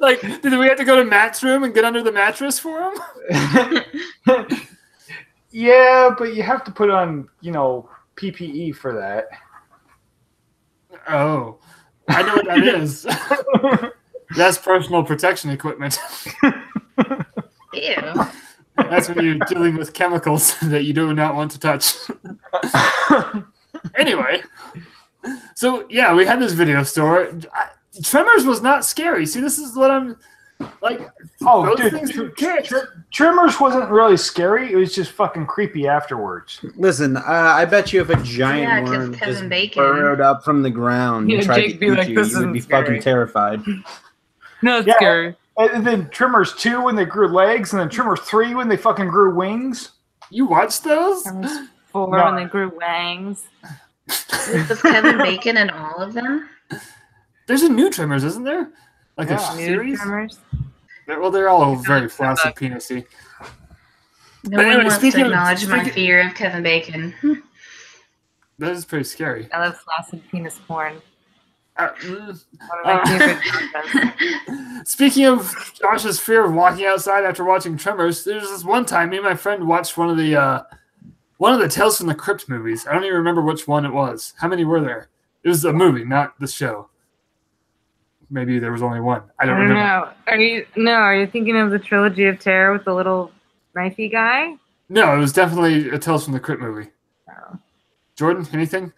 like, did we have to go to Matt's room and get under the mattress for him? Yeah, but you have to put on, PPE for that. Oh, I know what that is. That's personal protection equipment. Ew. That's when you're dealing with chemicals that you do not want to touch. Anyway, so yeah, we had this video store. Tremors was not scary. See, this is what I'm like. Oh, those dude, things were kids. Tremors wasn't really scary. It was just fucking creepy afterwards. Listen, I bet you if a giant worm just burrowed up from the ground and tried Jake to be eat like, you, "This you would isn't be scary." fucking terrified. No, it's scary. And then Tremors 2 when they grew legs, and then Tremors 3 when they fucking grew wings. You watched those? Tremors 4 when they grew wangs. Was Kevin Bacon in all of them? There's a new Tremors, isn't there? Like a New series? Tremors. They're all very flaccid penisy. No But one anyway, wants speaking to of- acknowledge my speaking- fear of Kevin Bacon. That is pretty scary. I love flaccid penis porn. Uh, One of my favorite genres. Speaking of Josh's fear of walking outside after watching Tremors, there's this one time me and my friend watched one of the Tales from the Crypt movies. I don't even remember which one it was. How many were there? It was a movie, not the show. Maybe there was only one. I don't remember. know. Are you thinking of the Trilogy of Terror with the little knifey guy? No, it was definitely a Tales from the Crypt movie. Oh. Jordan, anything?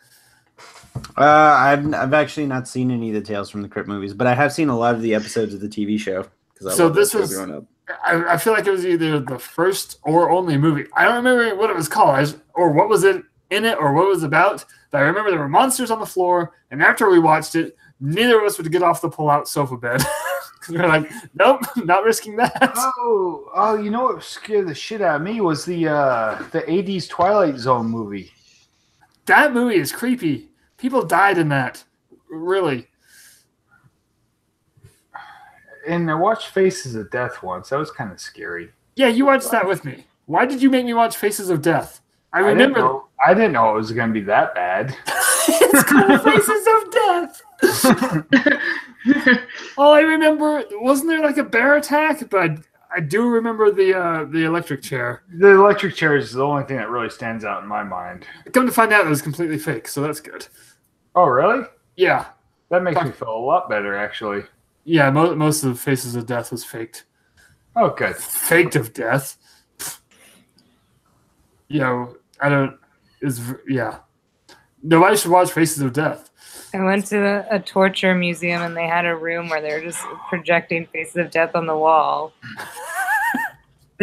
I've actually not seen any of the Tales from the Crypt movies, but I have seen a lot of the episodes of the TV show. So this was growing up. I feel like it was either the first or only movie. I don't remember what it was called, or what was it in it, or what it was about. But I remember there were monsters on the floor, and after we watched it, neither of us would get off the pull-out sofa bed because we were like, "Nope, not risking that." Oh! You know what scared the shit out of me was the '80s Twilight Zone movie. That movie is creepy. People died in that. Really. And I watched Faces of Death once. That was kind of scary. Yeah, you watched that with me. Why did you make me watch Faces of Death? I remember. I didn't know it was going to be that bad. It's called Faces of Death. All I remember, wasn't there like a bear attack? But I do remember the electric chair. The electric chair is the only thing that really stands out in my mind. Come to find out, it was completely fake, so that's good. Oh, really? Yeah. That makes me feel a lot better, actually. Yeah, most of the Faces of Death was faked. Oh, good. Faked of death. Nobody should watch Faces of Death. I went to a torture museum and they had a room where they were just projecting Faces of Death on the wall.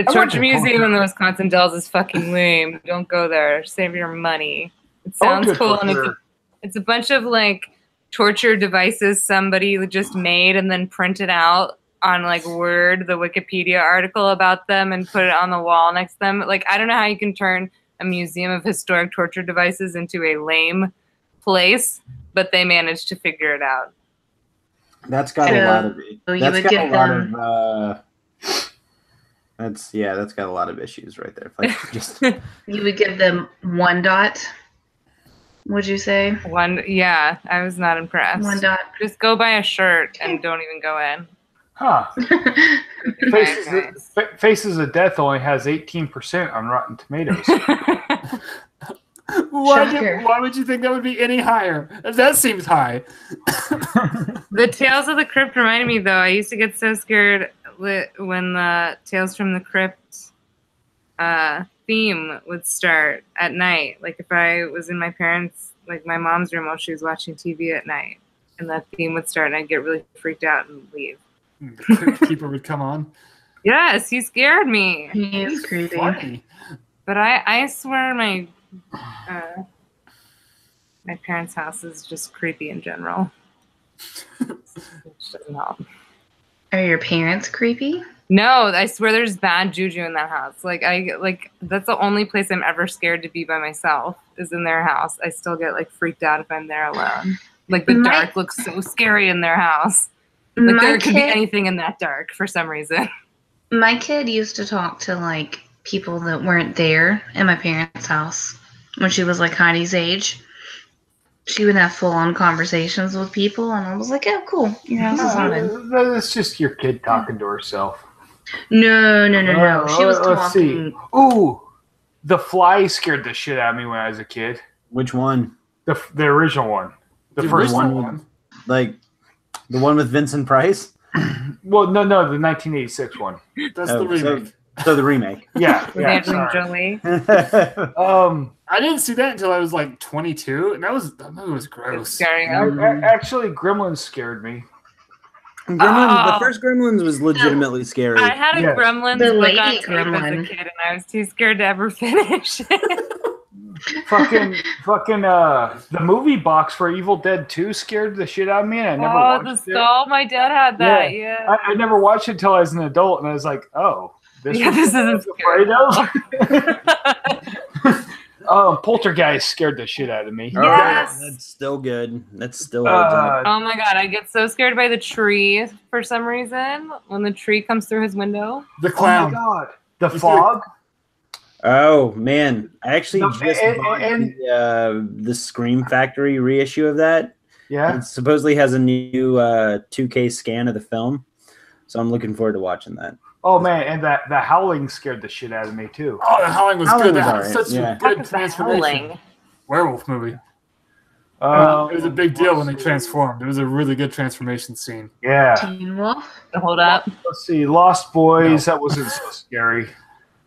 The Torture Museum in the Wisconsin Dells is fucking lame. Don't go there. Save your money. It sounds cool, and it's a bunch of like torture devices somebody just made and then printed out on like Word, the Wikipedia article about them, and put it on the wall next to them. Like, I don't know how you can turn a museum of historic torture devices into a lame place, but they managed to figure it out. That's got a lot of it. That's got a lot of that's got a lot of issues right there. Like just You would give them 1 dot. Would you say 1? Yeah, I was not impressed. 1 dot. Just go buy a shirt and don't even go in. Huh. Faces of Death only has 18% on Rotten Tomatoes. Why would you think that would be any higher? That seems high. The Tales of the Crypt reminded me, though. I used to get so scared when the Tales from the Crypt theme would start at night. Like if I was in my parents', like my mom's room while she was watching TV at night, and that theme would start, and I'd get really freaked out and leave. The Crypt Keeper would come on. Yes, he scared me. He is creepy. Funny. But I swear my parents' house is just creepy in general. Which doesn't help. Are your parents creepy? No, I swear there's bad juju in that house. Like that's the only place I'm ever scared to be by myself is in their house. I still get like freaked out if I'm there alone. Like the dark looks so scary in their house. Like there could be anything in that dark for some reason. My kid used to talk to like people that weren't there in my parents' house when she was like Heidi's age. She would have full-on conversations with people, and I was like, "Oh, cool, your house is haunted." That's just your kid talking to herself. No. She was talking. Let's see. Ooh, The Fly scared the shit out of me when I was a kid. Which one? The original one. The first one. Like the one with Vincent Price? Well, no, the 1986 one. That's the remake. So the remake. Yeah. Angelina Jolie. I didn't see that until I was like 22, and that movie was gross. Scary. Actually, Gremlins scared me. The first Gremlins was legitimately scary. I had a Gremlins The book lady on tape Gremlin. as a kid, and I was too scared to ever finish it. fucking the movie box for Evil Dead 2 scared the shit out of me, and I never watched the it. skull. My dad had that. Yeah. I never watched it until I was an adult, and I was like, oh, this isn't scary. Poltergeist scared the shit out of me. Yes. That's still good. That's still holds up. Oh my god, I get so scared by the tree for some reason when the tree comes through his window. The clown. Oh my god. The fog. Oh man, I actually just bought the Scream Factory reissue of that. Yeah. It supposedly has a new 2K scan of the film, so I'm looking forward to watching that. Oh man, and the Howling scared the shit out of me too. Oh, the Howling was good. That was was such a good transformation. Werewolf movie. It was a big deal when they transformed. It was a really good transformation scene. Yeah. Teen Wolf. Hold up. Let's see, Lost Boys. That wasn't so scary.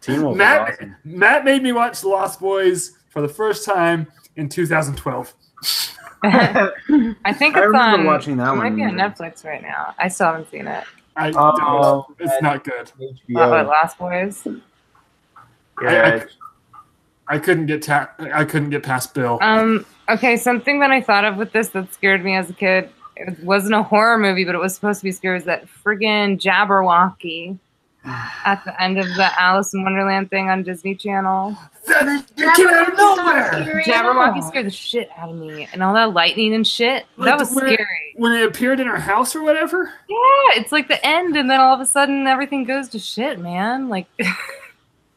Teen Wolf. Matt made me watch The Lost Boys for the first time in 2012. I think it's remember watching that it one. might be on Netflix right now. I still haven't seen it. I don't. It's not good. Lost Boys. Yeah. I couldn't get past Bill. Okay, something that I thought of with this that scared me as a kid. It wasn't a horror movie, but it was supposed to be scary. Was that friggin' Jabberwocky at the end of the Alice in Wonderland thing on Disney Channel? That came out of nowhere. Jabberwocky scared the shit out of me, and all that lightning and shit. That was scary. When it appeared in our house or whatever? Yeah, it's like the end, and then all of a sudden everything goes to shit, man. Like,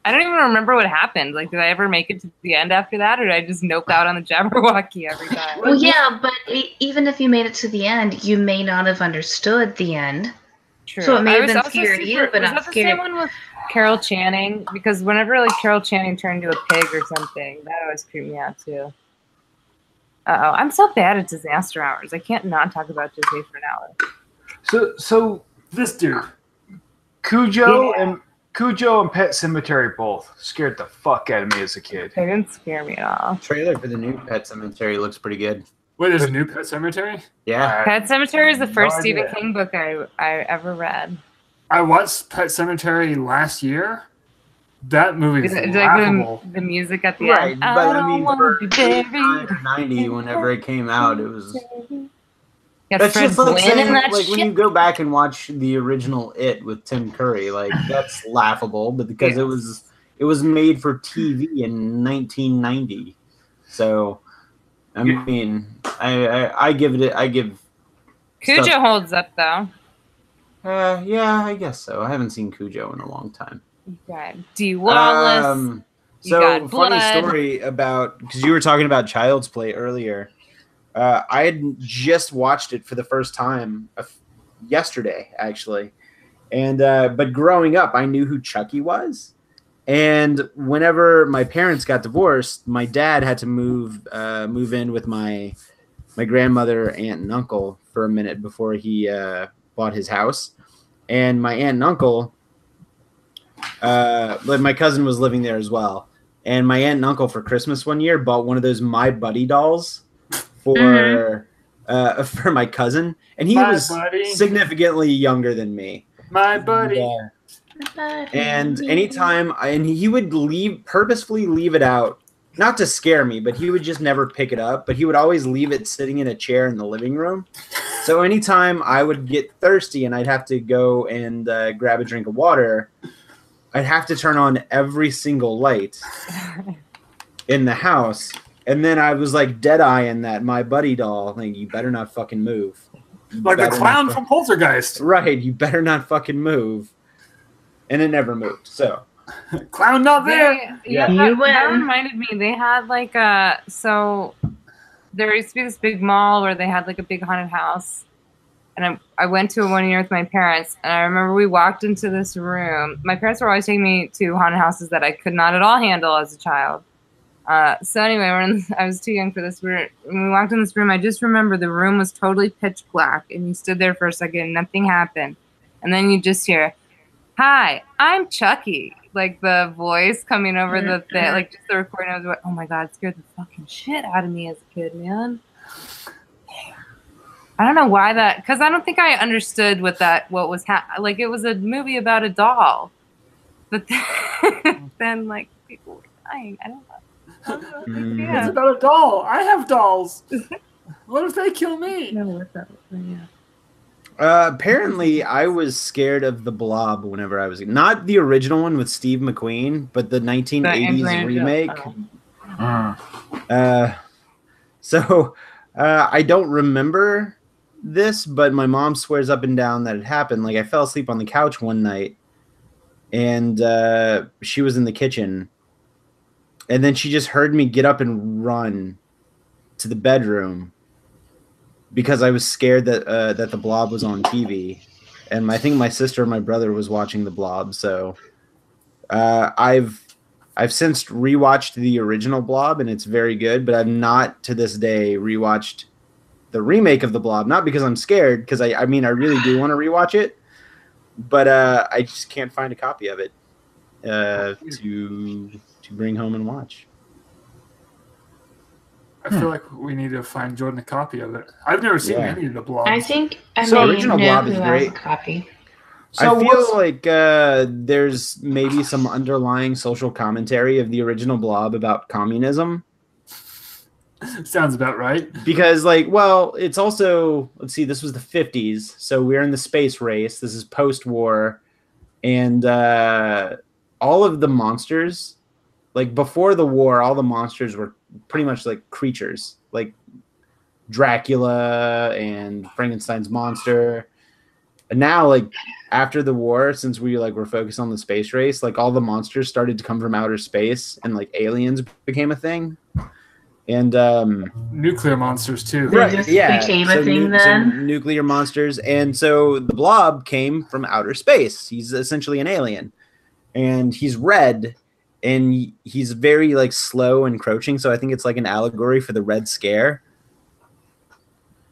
I don't even remember what happened. Like, did I ever make it to the end after that, or did I just nope out on the Jabberwocky every time? Well, yeah, but even if you made it to the end, you may not have understood the end. True. So it may have been scary to you, but not was that the scary. same one with Carol Channing? Because whenever like Carol Channing turned into a pig or something, that always creeped me out too. I'm so bad at disaster hours. I can't not talk about Disney for an hour. So this dude, Cujo and Pet Sematary both scared the fuck out of me as a kid. They didn't scare me at all. Trailer for the new Pet Sematary looks pretty good. Wait, there's a new Pet Sematary? Yeah. Pet Sematary is the first No Stephen idea. King book I ever read. I watched Pet Sematary last year, That movie is It's laughable. like the music at the Right, end. but I mean, wanna for be buried. 90, whenever it came out, it was. Got That's Fred just like Gwynn saying, in that like when shit. you go back and watch the original It with Tim Curry, like that's laughable, but because it was made for TV in 1990, so I mean, I give Cujo stuff- holds up though. yeah, I guess so. I haven't seen Cujo in a long time. You got D. Wallace. You So got funny blood. story about, because you were talking about Child's Play earlier. I had just watched it for the first time yesterday, actually, and but growing up, I knew who Chucky was. And whenever my parents got divorced, my dad had to move in with my grandmother, aunt, and uncle for a minute before he bought his house. And my aunt and uncle, but my cousin was living there as well. And my aunt and uncle for Christmas one year bought one of those My Buddy dolls for my cousin, and he was significantly younger than me. My buddy. And anytime, and he would purposefully leave it out, not to scare me, but he would just never pick it up. But he would always leave it sitting in a chair in the living room. So anytime I would get thirsty and I'd have to go and grab a drink of water, I'd have to turn on every single light in the house. And then I was like dead-eyeing that My Buddy doll. Like, you better not fucking move. Like the clown from Poltergeist. Right, you better not fucking move. And it never moved, so. Clown not there! Yeah, that reminded me. They had like so there used to be this big mall where they had like a big haunted house. And I went to it one year with my parents, and I remember we walked into this room. My parents were always taking me to haunted houses that I could not at all handle as a child. So anyway, I was too young for this. When we walked in this room, I just remember the room was totally pitch black, and you stood there for a second, and nothing happened. And then you just hear, "Hi, I'm Chucky." Like the voice coming over the thing, like just the recording. I was like, "Oh my god!" It scared the fucking shit out of me as a kid, man. I don't know why that, because I don't think I understood what was like. It was a movie about a doll, but then like people were dying. I don't know. It's about a doll. I have dolls. What if they kill me? Apparently, I was scared of the Blob whenever I was not the original one with Steve McQueen, but the 1980s remake. So I don't remember this, but my mom swears up and down that it happened. Like, I fell asleep on the couch one night, and she was in the kitchen, and then she just heard me get up and run to the bedroom because I was scared that that the Blob was on TV, and I think my sister and my brother was watching the Blob. So I've since rewatched the original Blob, and it's very good, but I've not to this day rewatched the remake of the Blob. Not because I'm scared, because I mean I really do want to rewatch it, but I just can't find a copy of it to bring home and watch. I feel like we need to find Jordan a copy of it. I've never seen any of the Blobs. I think original Blob is great. A copy. So I feel like there's maybe some underlying social commentary of the original Blob about communism. Sounds about right. Because, like, well, it's also, let's see, this was the 50s, so we're in the space race. This is post-war, and all of the monsters, like, before the war, all the monsters were pretty much like creatures, like Dracula and Frankenstein's monster. And now, like, after the war, since we're focused on the space race, like, all the monsters started to come from outer space, and like aliens became a thing. And nuclear monsters too. Right, yeah. Became a thing then. So nuclear monsters, and so the Blob came from outer space. He's essentially an alien, and he's red, and he's very like slow and crouching. So I think it's like an allegory for the Red Scare.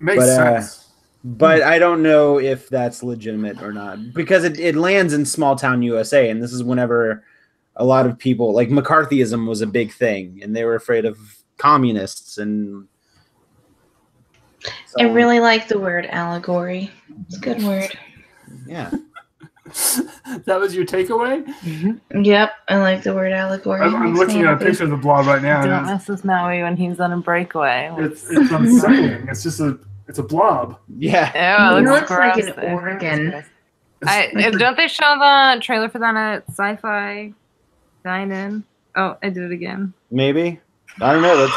Makes sense. But I don't know if that's legitimate or not, because it lands in small town USA, and this is whenever a lot of people, like, McCarthyism was a big thing, and they were afraid of communists. And so, I really like the word allegory. It's a good word. Yeah. That was your takeaway? Yep, I like the word allegory. I'm Makes looking me at a happy. picture of the blob right now. Don't And mess with Maui when he's on a breakaway. it's unsettling. It's just it's a blob. Yeah. Ew, It it looks like gross. an organ. Don't they show the trailer for that at Sci-Fi Dine-In? Oh, I did it again. Maybe. I don't know.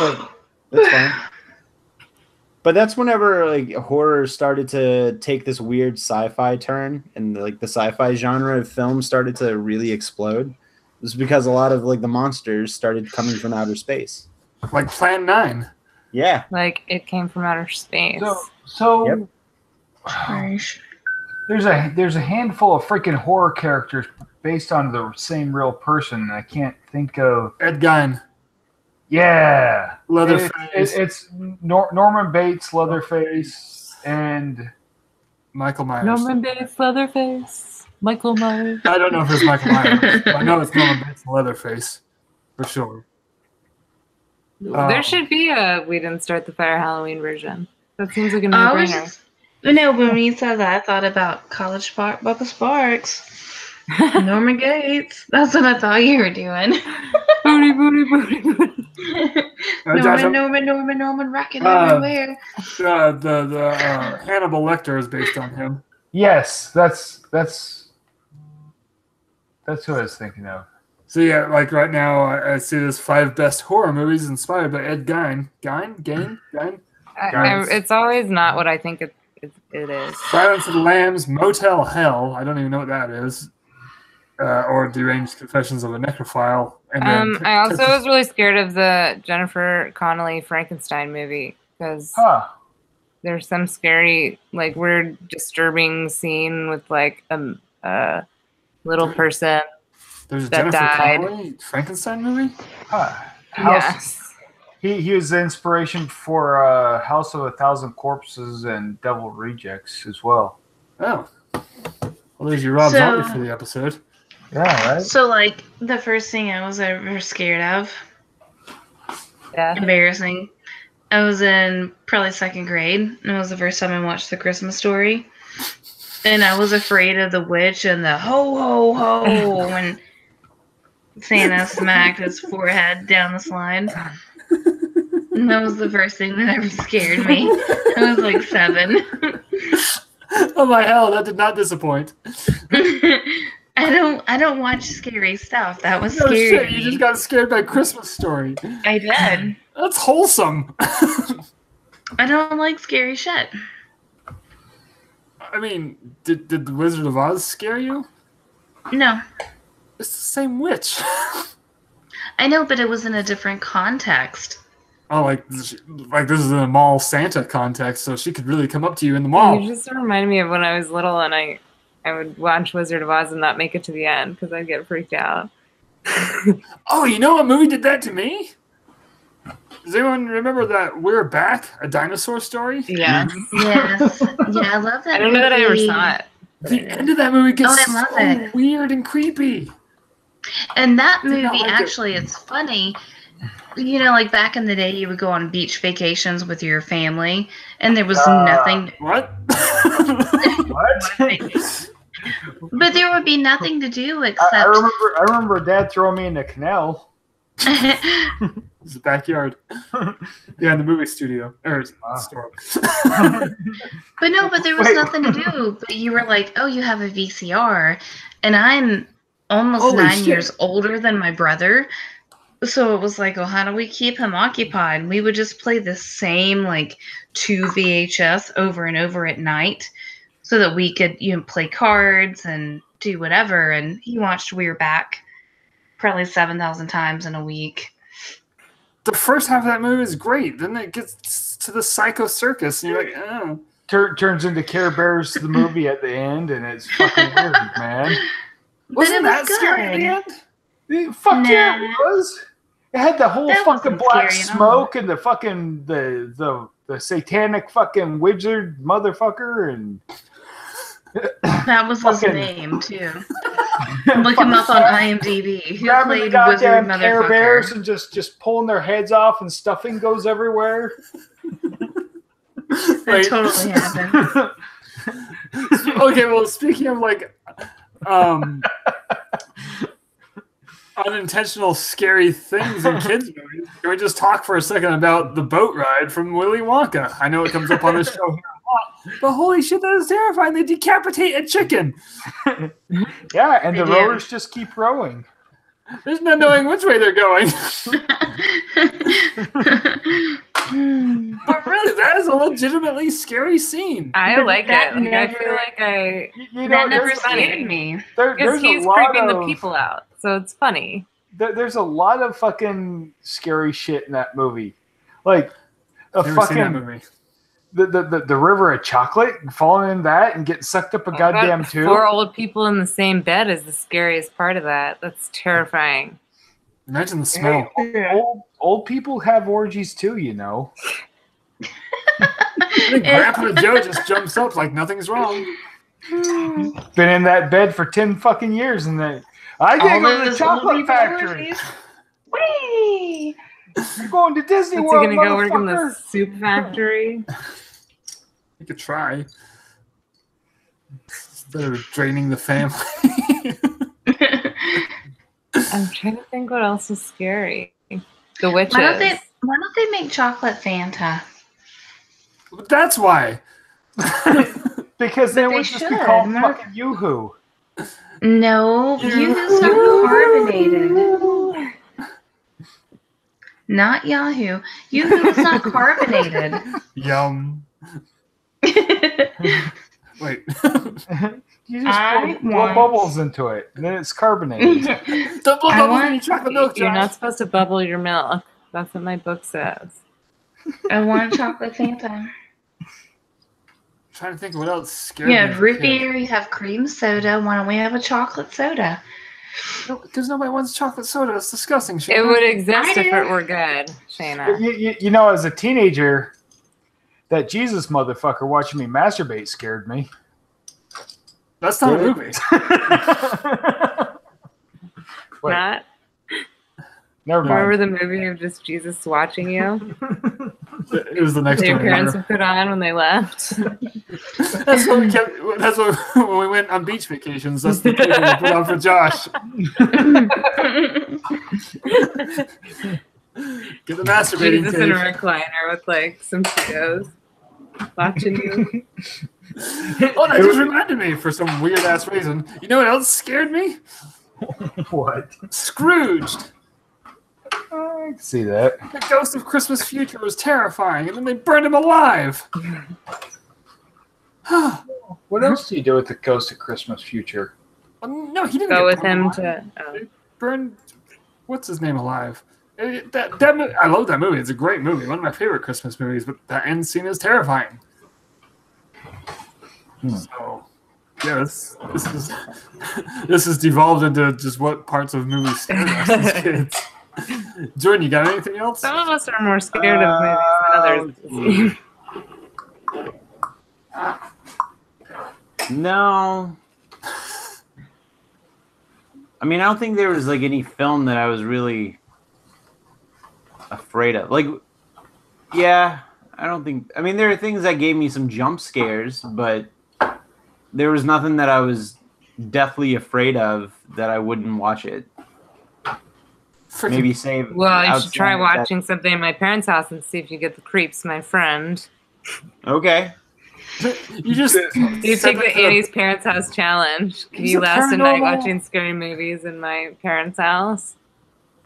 That's fine. But that's whenever like horror started to take this weird sci-fi turn, and like the sci-fi genre of film started to really explode. It was because a lot of like the monsters started coming from outer space. Like Plan 9. Yeah. Like it came from outer space. So Yep. Gosh. there's a handful of freaking horror characters based on the same real person. I can't think of. Ed Gein. Yeah, Leatherface. It's Norman Bates, Leatherface, and Michael Myers. Norman Bates, Leatherface, Michael Myers. I don't know if it's Michael Myers. I know it's Norman Bates and Leatherface. For sure. There should be a We Didn't Start the Fire Halloween version. That seems like a I was no-brainer. just, when you said that, I thought about College Park, Bubba Sparks, Norman Gates. That's what I thought you were doing. Booty, booty, booty, booty. Norman, rocking everywhere. The Hannibal Lecter is based on him. yes, that's who I was thinking of. So yeah, like right now, I see this 5 best horror movies inspired by Ed Gein. Gein? It's always not what I think it is. Silence of the Lambs, Motel Hell. I don't even know what that is. Or Deranged Confessions of a Necrophile. And then I also was really scared of the Jennifer Connelly Frankenstein movie because there's some scary, like weird, disturbing scene with like a little person. There's a that Jennifer died. Connelly Frankenstein movie? Yes. He was the inspiration for House of a Thousand Corpses and Devil Rejects as well. Oh. Well, there's your Rob Zombie for the episode. Yeah, right? So, like, the first thing I was ever scared of, Yeah. embarrassing, I was in probably 2nd grade, and it was the first time I watched The Christmas Story. And I was afraid of the witch and the ho, ho, ho, when Santa smacked his forehead down the slide. And that was the first thing that ever scared me. I was like 7. Oh my hell, that did not disappoint. I don't watch scary stuff. That was No scary. shit, to you me. just got scared by Christmas Story. I did. That's wholesome. I don't like scary shit. I mean, did the Wizard of Oz scare you? No. It's the same witch. I know, but it was in a different context. Oh, like this is in a mall Santa context, so she could really come up to you in the mall. You just reminded me of when I was little and I would watch Wizard of Oz and not make it to the end because I'd get freaked out. Oh, you know what movie did that to me? Does anyone remember that We're Back, a dinosaur story? Yeah. Yes. Yeah, I love that I don't know that I ever movie. saw it. The end of that movie gets I love so it. weird and creepy. And that Did not movie, like it. actually, it's funny. You know, like back in the day, you would go on beach vacations with your family, and there was nothing. What? What? But there would be nothing to do I except. remember Dad throwing me in the canal. It's the backyard. Yeah, in the movie studio. Or store. But there was Wait. nothing to do. But you were like, oh, you have a VCR. And I'm almost Holy 9 shit. years older than my brother. So it was like, well, how do we keep him occupied? We would just play the same, like, 2 VHS over and over at night so that we could, play cards and do whatever. And he watched We're Back probably 7,000 times in a week. The first half of that movie is great. Then it gets to the Psycho Circus, and you're like, oh. Turns into Care Bears the movie at the end, and it's fucking weird, man. Wasn't it that was scary at the good. end? Fuck Nah. yeah, it was. It had the whole That fucking wasn't black scary at all. smoke and the fucking the satanic fucking wizard motherfucker and That was his Fucking- name, too. Look him up on IMDb. Who grabbing the played goddamn Wizard Care Bears Motherfucker? and just pulling their heads off and stuffing goes everywhere. That Wait. totally happened. Okay, well, speaking of like unintentional scary things in kids' movies. Can we just talk for a second about the boat ride from Willy Wonka? I know it comes up on this show here a lot, but holy shit, that is terrifying. They decapitate a chicken. Yeah, and the rowers just keep rowing. There's no knowing which way they're going. But really, that is a legitimately scary scene. I like That it. Like, I never- feel like I That never there's, scared me. there's because a he's lot creeping the of people out, so it's funny. there's a lot of fucking scary shit in that movie. Like a Never seen that fucking movie. the river of chocolate, falling in that and getting sucked up a goddamn tube. 4 old people in the same bed is the scariest part of that. That's terrifying. Imagine the smell. Hey, old people have orgies too, you know. Grandpa Joe just jumps up like nothing's wrong. Been in that bed for 10 fucking years, and then I gotta go to the chocolate factory. Whee! You're going to Disney What's he World, gonna go work in motherfucker. the soup factory? You could try. Instead of draining the family. I'm trying to think what else is scary. The witches. Why don't they make chocolate Fanta? That's why. Because then it they would just be should. called fucking Yoo-Hoo. No, Yoo-Hoo's not carbonated. Not Yahoo. Yoo-Hoo's not carbonated. Yum. Wait. You just blow bubbles into it, and then it's carbonated. Don't blow I bubbles want- in your chocolate milk, You're Josh. not supposed to bubble your milk. That's what my book says. I want chocolate Fanta. Trying to think of what else scared You me. have root beer, you have cream soda. Why don't we have a chocolate soda? Because nobody wants chocolate soda. It's disgusting. It would exist I if do. it were good, Shayna. You know, as a teenager, that Jesus motherfucker watching me masturbate scared me. That's not a movie. Wait, Not? never Remember mind. the movie of just Jesus watching you? It was the next That your one. parents would put on when they left? That's what we kept. That's what when we went on beach vacations. That's the thing we put on for Josh. Get the masturbating Jesus in a tape. recliner with like some Cheetos watching you. Oh, that just reminded me for some weird ass reason. You know what else scared me? What? Scrooged. I can see that. The Ghost of Christmas Future was terrifying, and then they burned him alive. What else do you do with the Ghost of Christmas Future? No, he didn't Go get with burned him alive. to. Oh. They burned. What's his name alive? I love that movie. It's a great movie. One of my favorite Christmas movies. But that end scene is terrifying. So, yeah, this is this has devolved into just what parts of movies scared us as kids. Jordan, you got anything else? Some of us are more scared of movies than others. No. I mean, I don't think there was like any film that I was really afraid of. Like, yeah, I don't think. I mean, there are things that gave me some jump scares, but there was nothing that I was deathly afraid of that I wouldn't watch it. Maybe save. Well, you should outside try of watching something in my parents' house and see if you get the creeps, my friend. that. Okay. You just You take the Annie's parents' house challenge. Can Is you it last a night paranormal? watching scary movies in my parents' house?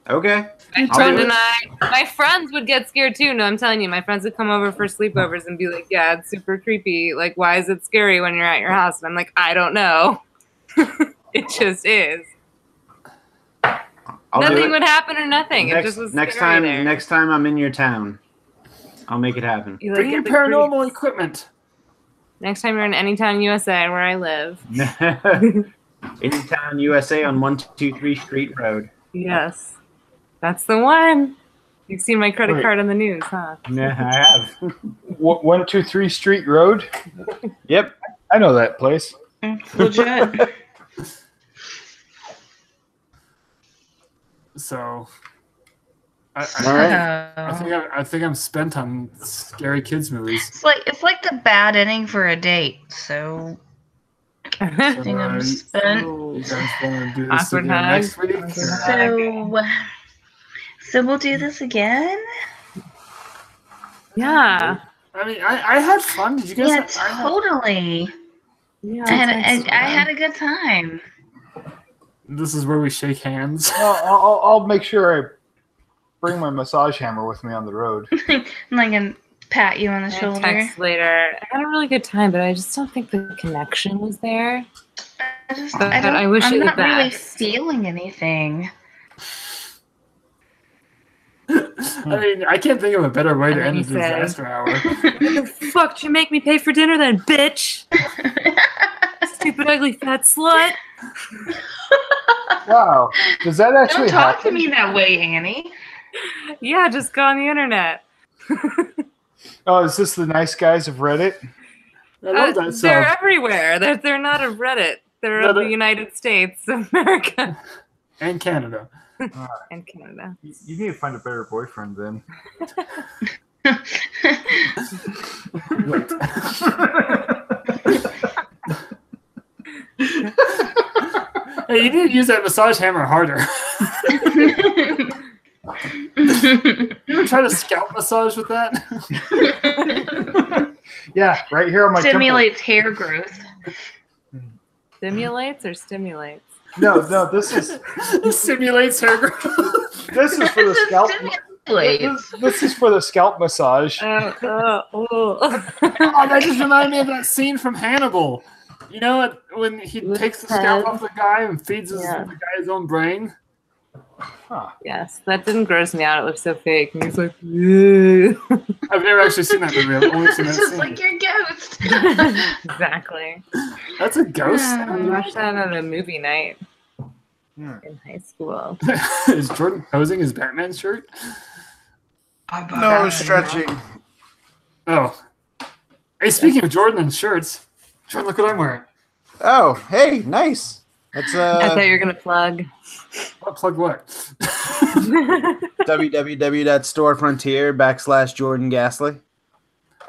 Okay. My I'll friend do and it. my friends would get scared too. No, I'm telling you, my friends would come over for sleepovers and be like, "Yeah, it's super creepy. Like, why is it scary when you're at your house?" And I'm like, "I don't know. It just is. I'll do Nothing it. would happen or nothing. It Next, just was next scary time. there. Next time I'm in your town, I'll make it happen. You, like, bring your get the paranormal creeps. equipment. Next time you're in Anytown, USA, where I live. Anytown, USA, on 123 Street Road. Yes, that's the one. You've seen my credit Wait. card on the news, huh? Yeah, I have. 123 Street Road. Yep. I know that place. Legit. So, All right. I think I'm spent on scary kids movies. It's like the bad ending for a date. So back. I think I'm spent. You guys want to do this Awkward again hug. next week? So we'll do this again? Yeah. I mean, I had fun. Did you guys? Yeah, totally. Yeah. I had a good time. This is where we shake hands. I'll make sure I bring my massage hammer with me on the road. I'm gonna pat you on the I shoulder. text later. I had a really good time, but I just don't think the connection was there. I wish I'm it was not really best. feeling anything. I mean, I can't think of a better way to And end a then he said- disaster hour. What the fuck did you make me pay for dinner then, bitch? Stupid, ugly, fat slut. Wow. Does that actually Don't talk happen? to me that way, Annie. Yeah, just go on the internet. Oh, is this the nice guys of Reddit? I love that They're song. everywhere. They're not of Reddit. They're of the United States of America And Canada. and Canada. You need to find a better boyfriend then. Hey, you need to use that massage hammer harder. You ever try to scalp massage with that? Yeah, right here on my temple. Stimulates hair growth. Stimulates or stimulates? No, this is It simulates hair growth. this is for the scalp. Stimulates. This is for the scalp massage. Oh, that just reminded me of that scene from Hannibal. You know, when he With takes the his scalp head. off the guy and feeds the Yeah. guy his own brain. Yes, that didn't gross me out. It looked so fake. And he was like, "Ew." I've never actually seen that movie. I've only seen that This is scene. like your ghost. Exactly. That's a ghost. We watched that at a movie night Yeah. in high school. Is Jordan posing his Batman shirt? No stretching. Oh. Hey, speaking of Jordan and shirts, Jordan, look what I'm wearing. Oh, hey, nice. That's I thought you were gonna plug. What plug what? www.storefrontier.com/Jordan Gasly.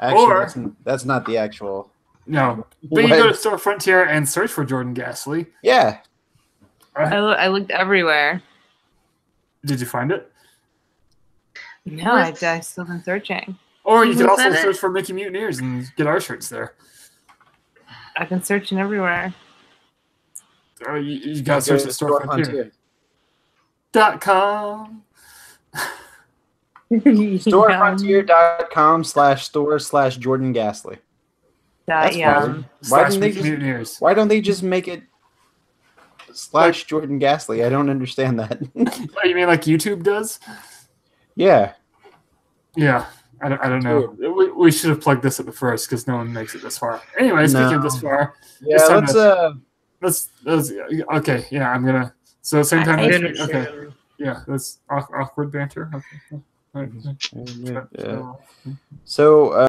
Actually, Or- that's not the actual. No. But you go to Store Frontier and search for Jordan Gasly. Yeah. I looked everywhere. Did you find it? No, I've still been searching. Or you could Was also that it? search for Mickey Mutineers and get our shirts there. I've been searching everywhere. Or you got to Go search to at storefrontier.com. Storefrontier.com/store/Jordan Gasly. That's Yum. Why Slash didn't they Mickey just- Mutineers. Why don't they just make it /Jordan Gasly? I don't understand that. Oh, you mean like YouTube does? Yeah. Yeah. I don't know. We should have plugged this at the first because no one makes it this far. Anyway, speaking of this far, Yeah, It's time let's let's okay. Yeah, I'm gonna. So same time I next didn't week. Okay. assume. Yeah, that's awkward banter. Okay. All right. So